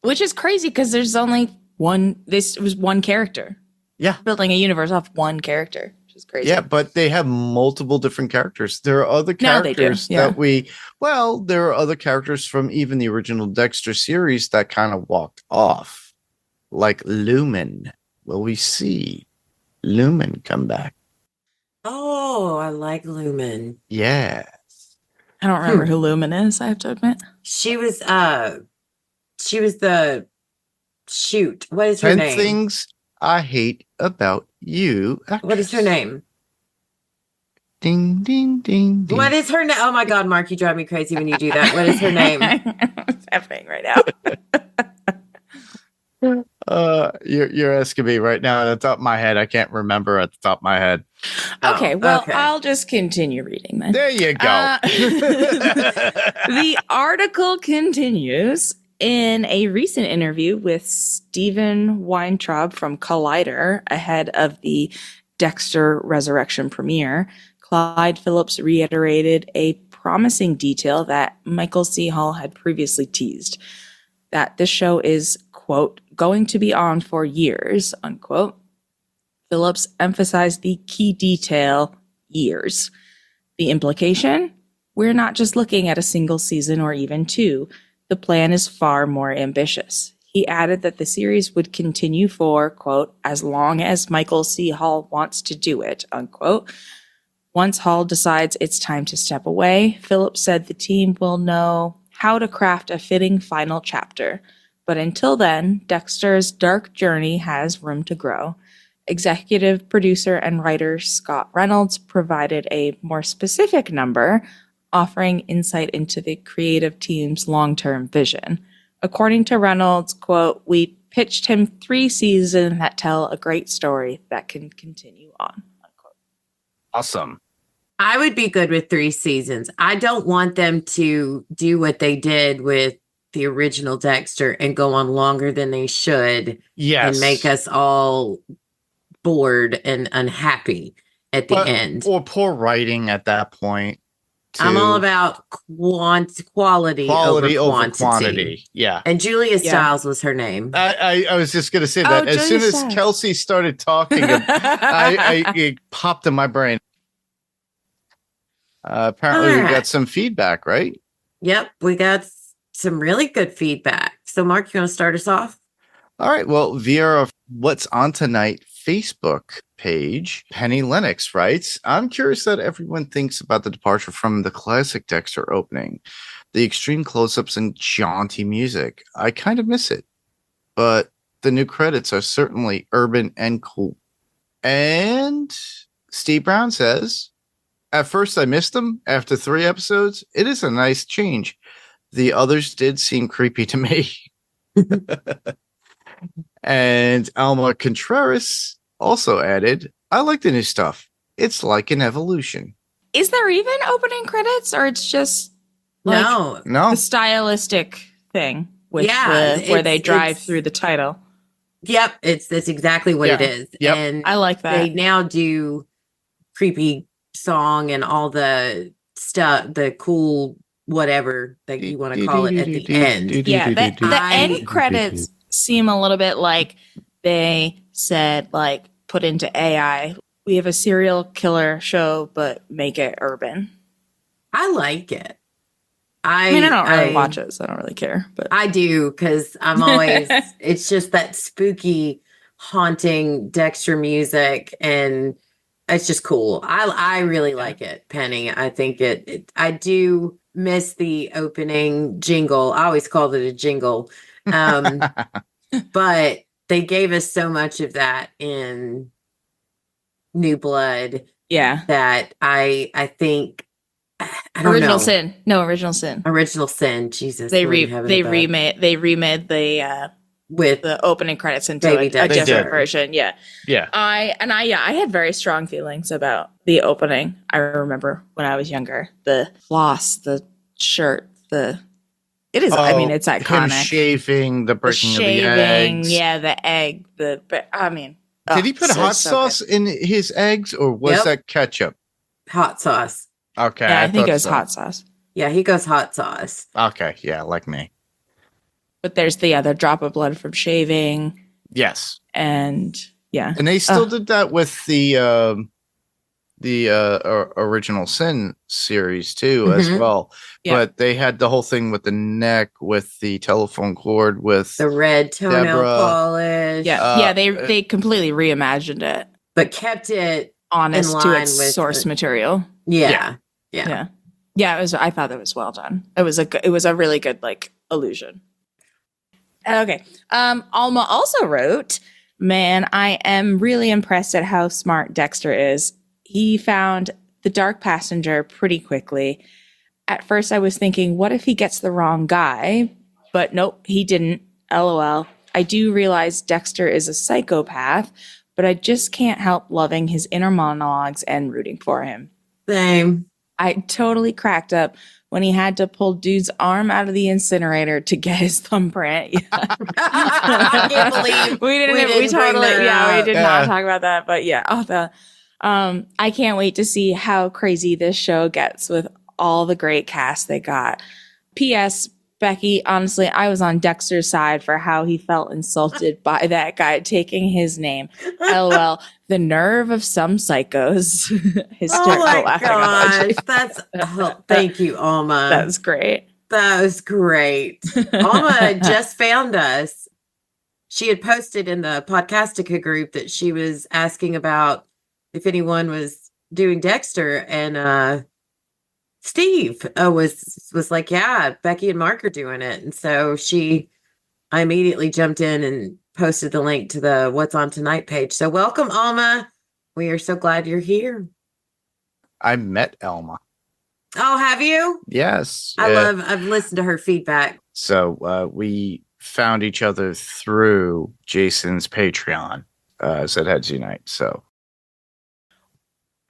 Which is crazy because there's only one. This was one character. Yeah, building a universe off one character, which is crazy. Yeah, but they have multiple different characters. There are other characters that there are other characters from even the original Dexter series that kind of walked off, like Lumen. Will we see Lumen come back. Oh, I like Lumen. Yeah. I don't remember who Lumen is, I have to admit. She was the shoot. What is her 10 name? things I hate about you. What is her name? Ding, ding, ding, ding. What is her name? Oh my God, Mark, you drive me crazy when you do that. What is her name? What's happening right now? You're asking me right now at the top of my head. I can't remember at the top of my head. Okay, well, okay. I'll just continue reading then. There you go. The article continues. In a recent interview with Steven Weintraub from Collider ahead of the Dexter Resurrection premiere, Clyde Phillips reiterated a promising detail that Michael C. Hall had previously teased, that this show is, quote, going to be on for years, unquote. Phillips emphasized the key detail, years. The implication? We're not just looking at a single season or even two. The plan is far more ambitious. He added that the series would continue for, quote, as long as Michael C. Hall wants to do it, unquote. Once Hall decides it's time to step away, Phillips said the team will know how to craft a fitting final chapter. But until then, Dexter's dark journey has room to grow. Executive producer and writer Scott Reynolds provided a more specific number, offering insight into the creative team's long-term vision. According to Reynolds, quote, we pitched him 3 seasons that tell a great story that can continue on, unquote. Awesome. I would be good with 3 seasons. I don't want them to do what they did with the original Dexter and go on longer than they should. Yes. And make us all bored and unhappy at the end. Or poor writing at that point. I'm all about quality over quantity. Yeah. And Julia Stiles was her name. I was just going to say that as soon as Kelsey started talking, it popped in my brain. Apparently, we got some feedback, right? Yep, we got some really good feedback. So, Mark, you want to start us off? All right. Well, via our What's On Tonight Facebook page, Penny Lennox writes, I'm curious that everyone thinks about the departure from the classic Dexter opening, the extreme close-ups and jaunty music. I kind of miss it, but the new credits are certainly urban and cool. And Steve Brown says, at first I missed them. After 3 episodes, it is a nice change. The others did seem creepy to me. And Alma Contreras also added, I like the new stuff. It's like an evolution. Is there even opening credits, or it's just like no the stylistic thing with where they drive through the title? Yep, that's exactly what it is. Yep. And I like that. They now do creepy song and all the stuff, the cool whatever that you want to call it at the end. Yeah, the end credits seem a little bit like they said, like, put into AI, we have a serial killer show, but make it urban. I like it. I mean, I don't really watch it, so I don't really care. But I do, because I'm always, it's just that spooky, haunting Dexter music, and it's just cool. I really like it, Penny. I think I do miss the opening jingle. I always called it a jingle. But they gave us so much of that in New Blood. Yeah. That I think I don't Original know. Sin. No, Original Sin. Original Sin. Jesus. They remade the with the opening credits into a different version. Yeah. Yeah. I had very strong feelings about the opening. I remember when I was younger. The floss, the shirt, it is. I mean, it's iconic. Him shaving, the breaking of the eggs. Yeah, the egg. Did he put hot sauce in his eggs, or was that ketchup? Hot sauce. Okay. Yeah, I think it was hot sauce. Yeah, he goes hot sauce. Okay. Yeah, like me. But there's the other drop of blood from shaving. Yes. And yeah. And they still did that with the Original Sin series too, as well. Yeah. But they had the whole thing with the neck, with the telephone cord, with the red toenail polish. Yeah, they completely reimagined it. but kept it honest in to line its with source material. Yeah. Yeah. It was. I thought it was well done. It was a really good like illusion. Okay. Alma also wrote, "Man, I am really impressed at how smart Dexter is. He found the dark passenger pretty quickly. At first, I was thinking, what if he gets the wrong guy? But nope, he didn't. LOL. I do realize Dexter is a psychopath, but I just can't help loving his inner monologues and rooting for him." Same. I totally cracked up when he had to pull dude's arm out of the incinerator to get his thumbprint. I can't believe we didn't bring that we up. did not talk about that, but yeah, I can't wait to see how crazy this show gets with all the great cast they got. P.S. Becky, honestly, I was on Dexter's side for how he felt insulted by that guy taking his name. LOL. The nerve of some psychos. Oh my gosh. Thank you, Alma. That's great. That was great. Alma just found us. She had posted in the Podcastica group that she was asking about if anyone was doing Dexter, and Steve was like, yeah, Becky and Mark are doing it. And so I immediately jumped in and posted the link to the What's On Tonight page. So welcome, Alma. We are so glad you're here. I met Elma. Oh, have you? Yes. I've listened to her feedback. So we found each other through Jason's Patreon, said Heads Unite. So.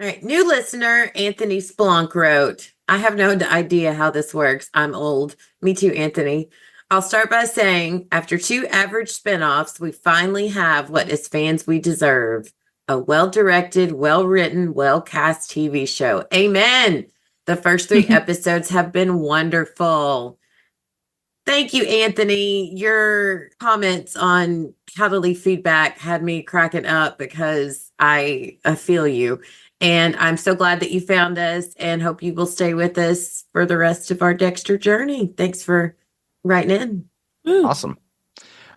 All right. New listener, Anthony Splunk wrote, I have no idea how this works. I'm old. Me too, Anthony. I'll start by saying, after 2 average spinoffs, we finally have what as fans we deserve. A well-directed, well-written, well-cast TV show. Amen. The first 3 episodes have been wonderful. Thank you, Anthony. Your comments on how to leave feedback had me cracking up because I feel you. And I'm so glad that you found us and hope you will stay with us for the rest of our Dexter journey. Thanks for writing in. Awesome.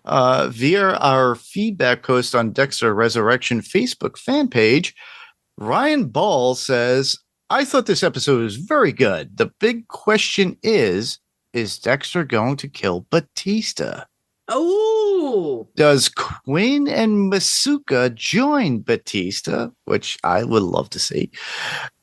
Via our feedback post on Dexter Resurrection Facebook fan page, Ryan Ball says, I thought this episode was very good. The big question is Dexter going to kill Batista? Oh, Does Quinn and Masuka join Batista, which I would love to see?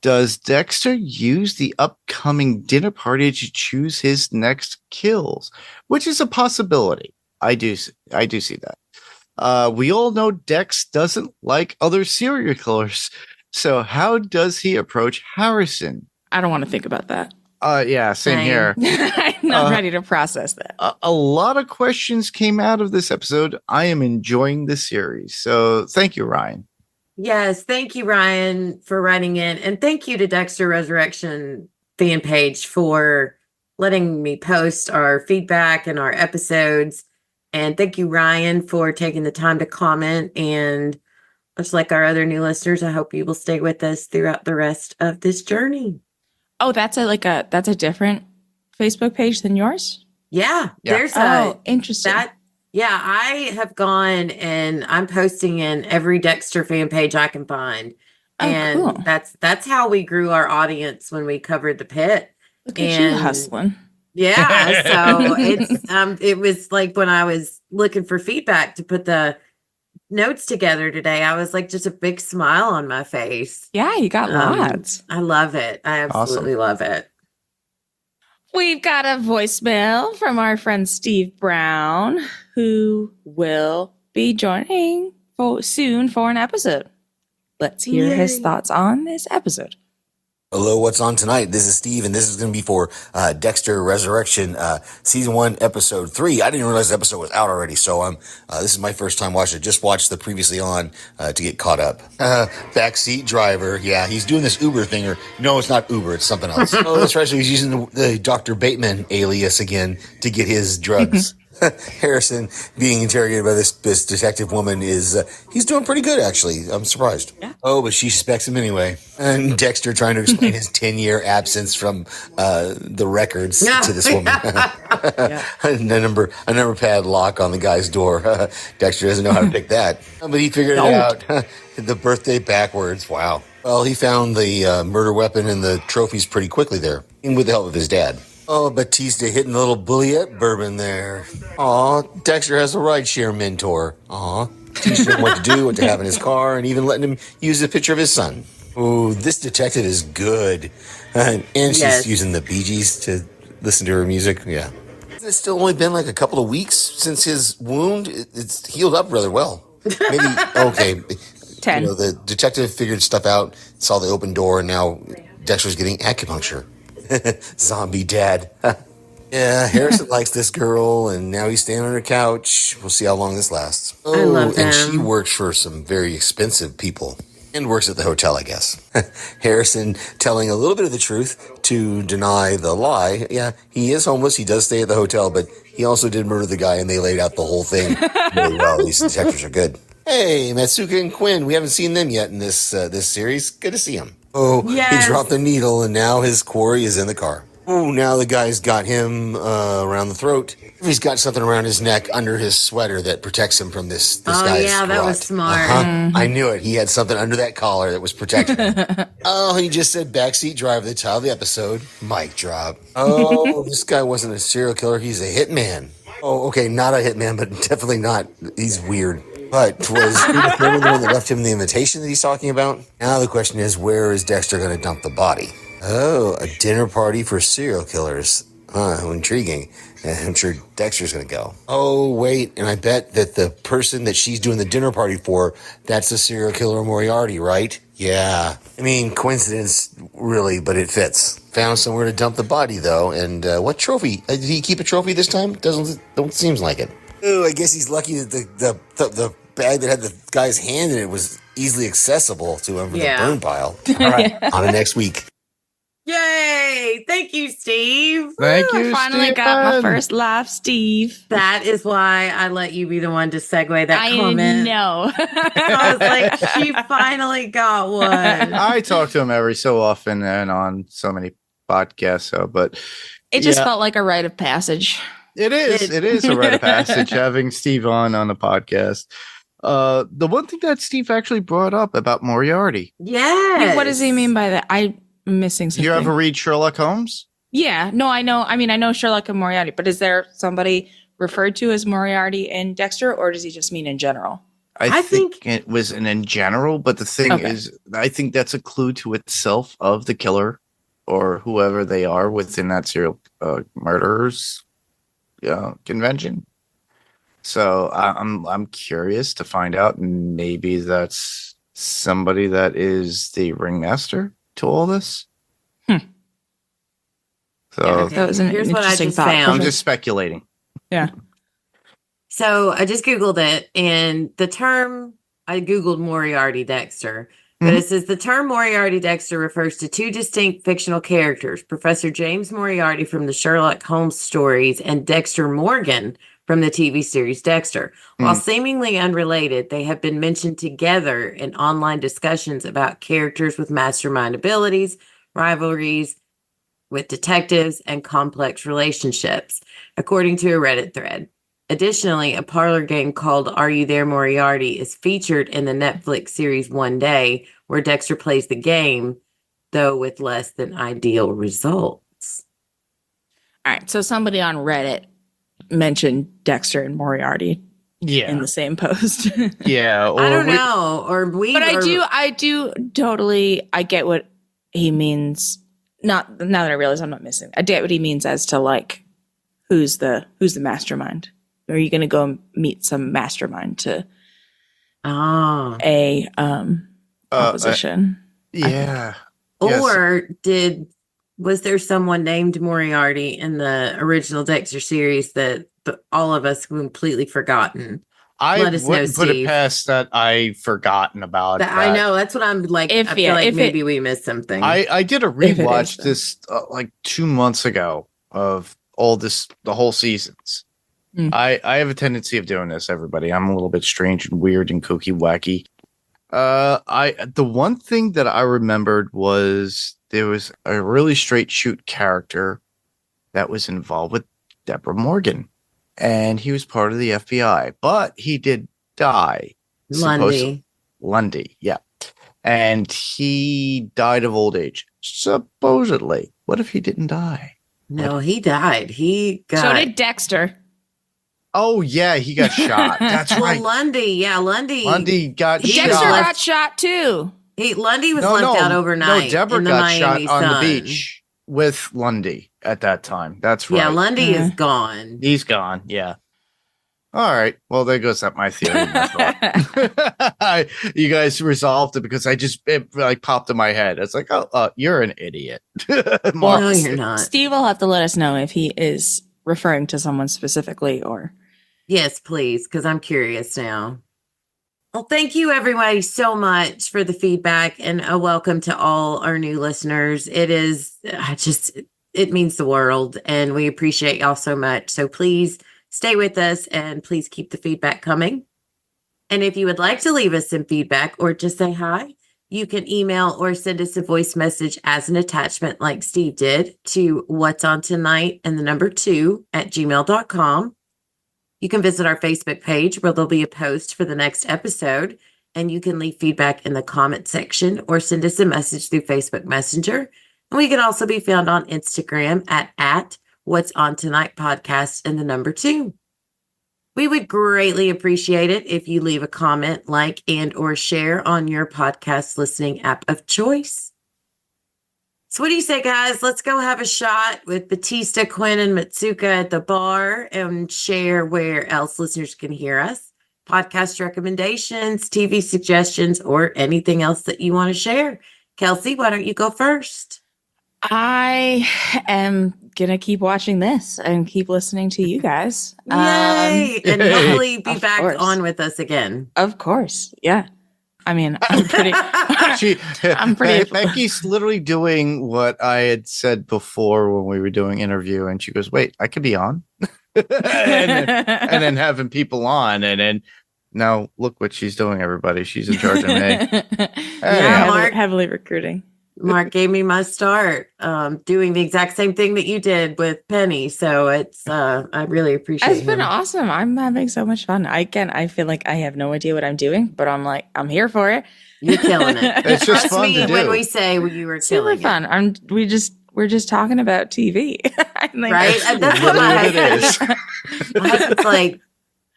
Does Dexter use the upcoming dinner party to choose his next kills, which is a possibility? I do see that. We all know Dex doesn't like other serial killers, so how does he approach Harrison? I don't want to think about that. Yeah, same here. I'm not ready to process that. A lot of questions came out of this episode. I am enjoying the series. So thank you, Ryan. yes. Thank you, Ryan, for writing in. And thank you to Dexter Resurrection fan page for letting me post our feedback and our episodes. And thank you, Ryan, for taking the time to comment. And much like our other new listeners, I hope you will stay with us throughout the rest of this journey. Oh, that's a different Facebook page than yours? Yeah. There's interesting. I have gone and I'm posting in every Dexter fan page I can find. And cool. that's how we grew our audience when we covered the pit. Look at you hustling. Yeah. So it was like when I was looking for feedback to put the notes together today, I was like just a big smile on my face. Yeah, you got lots. I love it. I absolutely love it. We've got a voicemail from our friend Steve Brown, who will be joining soon for an episode. Let's hear his thoughts on this episode. Hello, what's on tonight? This is Steve, and this is going to be for Dexter Resurrection, Season 1, Episode 3. I didn't realize the episode was out already, so this is my first time watching it. Just watched the previously on to get caught up. Backseat Driver, yeah, he's doing this Uber thing, or no, it's not Uber, it's something else. Oh, that's right, so he's using the Dr. Bateman alias again to get his drugs. Harrison being interrogated by this detective woman he's doing pretty good, actually. I'm surprised. Yeah. Oh, but she suspects him anyway. And Dexter trying to explain his 10-year absence from the records to this woman. a number pad lock on the guy's door. Dexter doesn't know how to pick that. But he figured it out. The birthday backwards. Wow. Well, he found the murder weapon and the trophies pretty quickly there, and with the help of his dad. Oh, Batista hitting the little bulliette bourbon there. Aw, Dexter has a rideshare mentor. Aw. Teaching him what to do, what to have in his car, and even letting him use a picture of his son. Oh, this detective is good. And she's using the Bee Gees to listen to her music. Yeah. It's still only been like a couple of weeks since his wound. It's healed up rather well. Maybe, okay. 10. You know, the detective figured stuff out, saw the open door, and now Dexter's getting acupuncture. Zombie dad. Yeah, Harrison likes this girl, and now he's staying on her couch. We'll see how long this lasts. I love and him. she works for some very expensive people and works at the hotel, I guess. Harrison telling a little bit of the truth to deny the lie. Yeah, he is homeless. He does stay at the hotel, but he also did murder the guy, and they laid out the whole thing really well. These detectives are good. Hey, Matsuka and Quinn. We haven't seen them yet in this series. Good to see them. Oh, yes. He dropped the needle, and now his quarry is in the car. Oh, now the guy's got him around the throat. He's got something around his neck under his sweater that protects him from this guy's yeah, that was rot. smart. I knew it. He had something under that collar that was protecting him. Oh, he just said Backseat Driver, the title of the episode. Mic drop. Oh, this guy wasn't a serial killer. He's a hitman. Oh, okay, not a hitman, but definitely not. He's weird. But was Uma Thurman the one that left him the invitation that he's talking about? Now the question is, where is Dexter going to dump the body? Oh, a dinner party for serial killers. How intriguing. I'm sure Dexter's going to go. Oh, wait, and I bet that the person that she's doing the dinner party for, that's the serial killer Moriarty, right? Yeah. I mean, coincidence, really, but it fits. Found somewhere to dump the body, though, and what trophy? Did he keep a trophy this time? Don't seems like it. Oh, I guess he's lucky that the bag that had the guy's hand in it was easily accessible to him from the burn pile. All right, on to next week. Yay! Thank you, Steve. Thank you, I finally got my first laugh, Steve. That is why I let you be the one to segue that I comment. know. I was like, she finally got one. I talk to him every so often and on so many podcasts, but It just felt like a rite of passage. It is a rite of passage having Steve on the podcast. The one thing that Steve actually brought up about Moriarty. Yes. What does he mean by that? I'm missing something. You ever read Sherlock Holmes? Yeah. No, I know. I mean, I know Sherlock and Moriarty, but is there somebody referred to as Moriarty in Dexter, or does he just mean in general? I think it was in general, but the thing is, I think that's a clue to itself of the killer or whoever they are within that serial murderers convention. So I'm curious to find out. Maybe that's somebody that is the ringmaster to all this. So that was an Here's what I interesting just thought. found. I'm just speculating. Yeah. So I just Googled it, and the term, I Googled Moriarty Dexter, but it says the term Moriarty Dexter refers to two distinct fictional characters, Professor James Moriarty from the Sherlock Holmes stories and Dexter Morgan from the TV series Dexter. While seemingly unrelated, they have been mentioned together in online discussions about characters with mastermind abilities, rivalries with detectives, and complex relationships, according to a Reddit thread. Additionally, a parlor game called Are You There, Moriarty is featured in the Netflix series One Day, where Dexter plays the game, though with less than ideal results. All right. So somebody on Reddit mentioned Dexter and Moriarty in the same post. Yeah. I don't know. But I do totally, I get what he means. Not now that I realize I'm not missing. I get what he means as to like, who's the mastermind? Are you going to go meet some mastermind to a opposition? Yeah. Or was there someone named Moriarty in the original Dexter series that all of us completely forgotten? I Let us know, wouldn't put it Steve. past that I've forgotten about that. I know. That's what I'm like. I feel like maybe we missed something. I did a rewatch this like 2 months ago of the whole seasons. I have a tendency of doing this, everybody. I'm a little bit strange and weird and kooky wacky. The one thing that I remembered was there was a really straight shoot character that was involved with Deborah Morgan, and he was part of the FBI, but he did die. Lundy, yeah. And he died of old age, supposedly. What if he didn't die? No, he died. So did Dexter. Oh, yeah, he got shot. That's right. Lundy got shot. Dexter got shot too. Lundy was left out overnight. No, Deborah in the got Miami shot on sun. the beach with Lundy at that time. That's right. Yeah, Lundy is gone. He's gone. Yeah. All right. Well, there goes up my theory. You guys resolved it because it like popped in my head. It's like, oh, you're an idiot. Well, no, you're not. Steve will have to let us know if he is referring to someone specifically or. Yes, please, because I'm curious now. Well, thank you everybody so much for the feedback and a welcome to all our new listeners. It means the world and we appreciate y'all so much. So please stay with us and please keep the feedback coming. And if you would like to leave us some feedback or just say hi, you can email or send us a voice message as an attachment like Steve did to what's on tonight and the number 2@gmail.com. You can visit our Facebook page where there'll be a post for the next episode and you can leave feedback in the comment section or send us a message through Facebook Messenger. And we can also be found on Instagram at What's On Tonight Podcast and the number 2. We would greatly appreciate it if you leave a comment, like, and or share on your podcast listening app of choice. So what do you say, guys? Let's go have a shot with Batista, Quinn, and Matsuka at the bar and share where else listeners can hear us. Podcast recommendations, TV suggestions, or anything else that you want to share. Kelsey, why don't you go first? I am going to keep watching this and keep listening to you guys. Yay! And hopefully be back course. on with us again. Of course. Yeah. I mean, I'm pretty. Becky's literally doing what I had said before when we were doing interview, and she goes, "Wait, I could be on," and then having people on, and then now look what she's doing. Everybody, she's in charge of me. Yeah, Mark, heavily recruiting. Mark gave me my start doing the exact same thing that you did with Penny. So it's I really appreciate it. It's been awesome. I'm having so much fun. I feel like I have no idea what I'm doing, but I'm here for it. You're killing it. It's just fun to do. When we say you were super killing fun. We're just talking about TV. Right? That's what it is. My husband's like,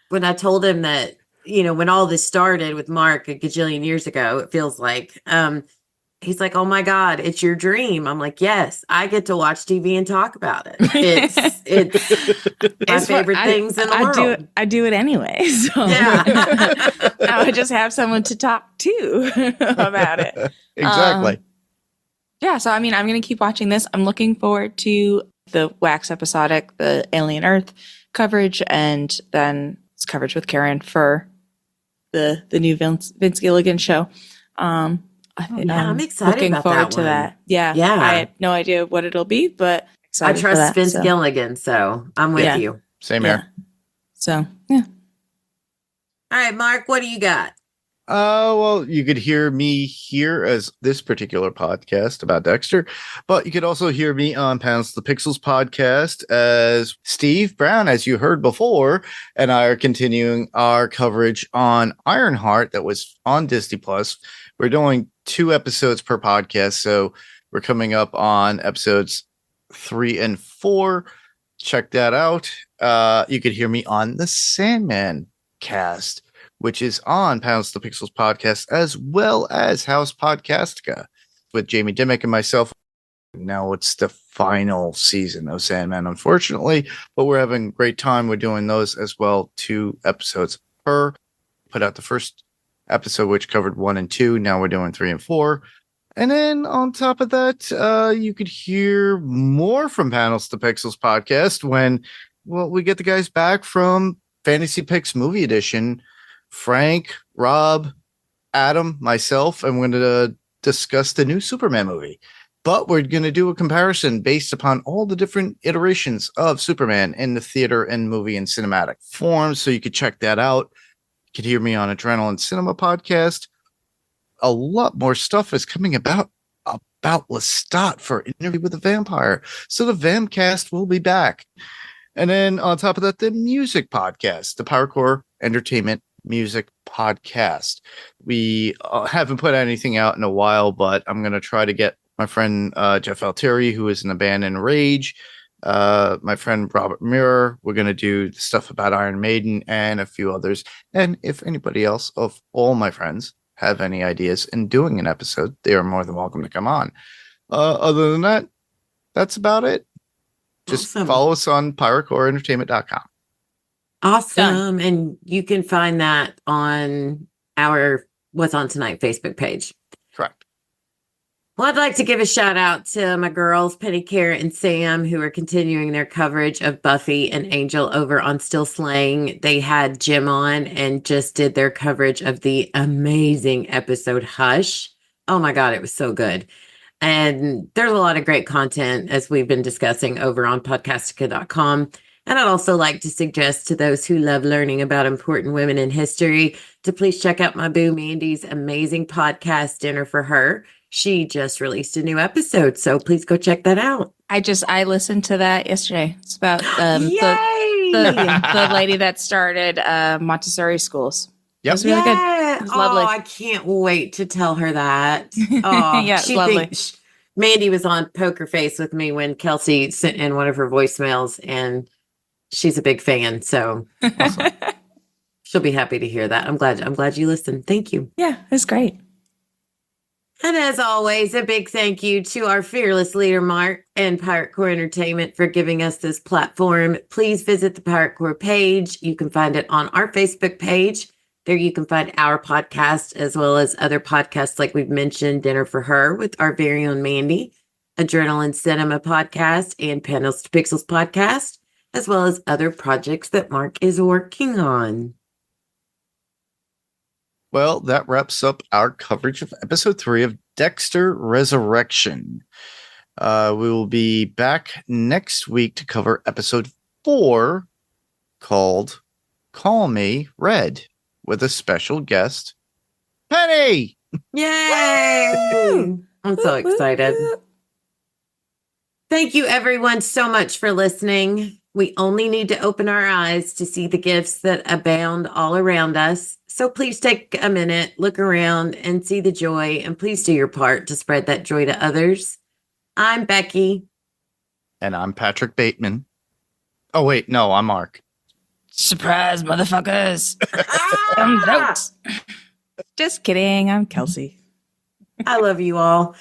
when I told him that, when all this started with Mark a gajillion years ago, it feels like, he's like, "Oh my God, it's your dream." I'm like, "Yes, I get to watch TV and talk about it. It's my favorite things in the world. I do it anyway. So yeah, now I just have someone to talk to about it. Exactly. Yeah. So I mean, I'm going to keep watching this. I'm looking forward to the Wax episodic, the Alien Earth coverage, and then it's coverage with Karen for the new Vince Gilligan show. I'm excited looking about forward that to one. that. Yeah. I had no idea what it'll be, but I excited trust for that, Vince so. Gilligan, so I'm with you. Same here. So, yeah. All right, Mark, what do you got? Well, you could hear me here as this particular podcast about Dexter, but you could also hear me on Pounds the Pixels podcast as Steve Brown, as you heard before, and I are continuing our coverage on Ironheart that was on Disney Plus. We're doing 2 episodes per podcast, so we're coming up on episodes 3 and 4. Check that out. You could hear me on the Sandman cast, which is on Pounds the Pixels podcast, as well as House Podcastica with Jamie Dimmick and myself. Now it's the final season of Sandman, unfortunately, but we're having a great time. We're doing those as well, 2 episodes per. Put out the first episode, which covered 1 and 2. Now we're doing 3 and 4. And then on top of that, you could hear more from Panels to Pixels podcast when, we get the guys back from Fantasy Picks Movie Edition. Frank, Rob, Adam, myself, and we're going to discuss the new Superman movie. But we're going to do a comparison based upon all the different iterations of Superman in the theater and movie and cinematic forms. So you could check that out. You could hear me on Adrenaline Cinema podcast. a lot more stuff is coming about Lestat for Interview with a Vampire. So the Vamcast will be back. And then on top of that, the music podcast, the Powercore Entertainment Music Podcast. We haven't put anything out in a while, but I'm going to try to get my friend Jeff Altieri, who is in the band Enrage, my friend Robert Mirror. We're going to do the stuff about Iron Maiden and a few others. And if anybody else of all my friends have any ideas in doing an episode, they are more than welcome to come on. Other than that, that's about it. Just follow us on PyroCoreEntertainment.com. Awesome. And you can find that on our What's On Tonight Facebook page. Correct. Well, I'd like to give a shout out to my girls, Penny, Kara, and Sam, who are continuing their coverage of Buffy and Angel over on Still Slaying. They had Jim on and just did their coverage of the amazing episode Hush. Oh my God, it was so good. And there's a lot of great content, as we've been discussing, over on podcastica.com. And I'd also like to suggest to those who love learning about important women in history to please check out my boo Mandy's amazing podcast, Dinner for Her. She just released a new episode, so please go check that out. I listened to that yesterday. It's about the lady that started Montessori schools. Yep. It was really good. It was lovely. I can't wait to tell her that. Oh, yeah, it's lovely. Mandy was on Poker Face with me when Kelsey sent in one of her voicemails, and she's a big fan. So Awesome. she'll be happy to hear that. I'm glad you listened. Thank you. Yeah, it was great. And as always, a big thank you to our fearless leader, Mark, and Pirate Core Entertainment for giving us this platform. Please visit the Pirate Core page. You can find it on our Facebook page. There you can find our podcast, as well as other podcasts like we've mentioned, Dinner for Her with our very own Mandy, Adrenaline Cinema podcast, and Panels to Pixels podcast, as well as other projects that Mark is working on. Well, that wraps up our coverage of episode 3 of Dexter Resurrection. We will be back next week to cover episode 4 called Call Me Red with a special guest, Penny. Yay! I'm so excited. Thank you, everyone, so much for listening. We only need to open our eyes to see the gifts that abound all around us. So please take a minute, look around, and see the joy, and please do your part to spread that joy to others. I'm Becky. And I'm Patrick Bateman. Oh, wait, no, I'm Mark. Surprise, motherfuckers. Some jokes. Just kidding. I'm Kelsey. I love you all.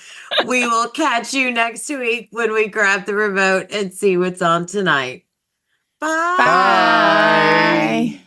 We will catch you next week when we grab the remote and see what's on tonight. Bye. Bye.